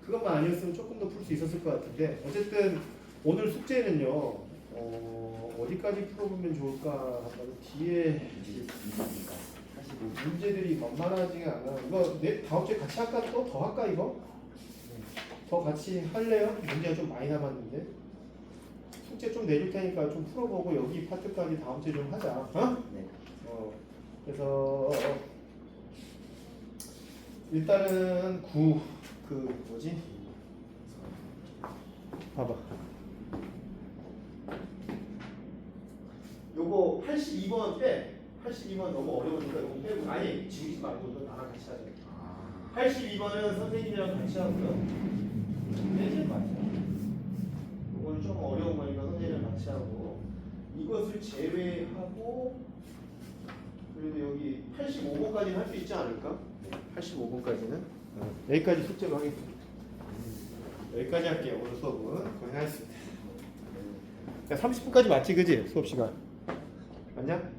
그것만 아니었으면 조금 더 풀 수 있었을 것 같은데 어쨌든 오늘 숙제는요 어디까지 풀어보면 좋을까 하다가 뒤에 문제들이 만만하지가 않아. 이거 다음 주에 같이 할까? 또 더 할까 이거? 더 같이 할래요? 문제가 좀 많이 남았는데 숙제 좀 내줄 테니까 좀 풀어보고 여기 파트까지 다음 주에 좀 하자. 어? 네. 그래서 일단은 그 뭐지? 봐봐. 요거 82번 빼. 82번 너무 어려우니까 요거 빼고 아니 지우지 말고 너 나랑 같이 하자. 82번은 선생님이랑 같이 하고요. 빼지 마세요. 요거는 좀 어려운 거니까 선생님이랑 같이 하고 이것을 제외하고 그래도 여기 85번까지는 할 수 있지 않을까? 85번까지는 여기까지 숙제로 하겠습니다. 여기까지 할게요. 오늘 수업은 고생하셨습니다. 30분까지 맞지, 그지? 수업 시간 맞냐?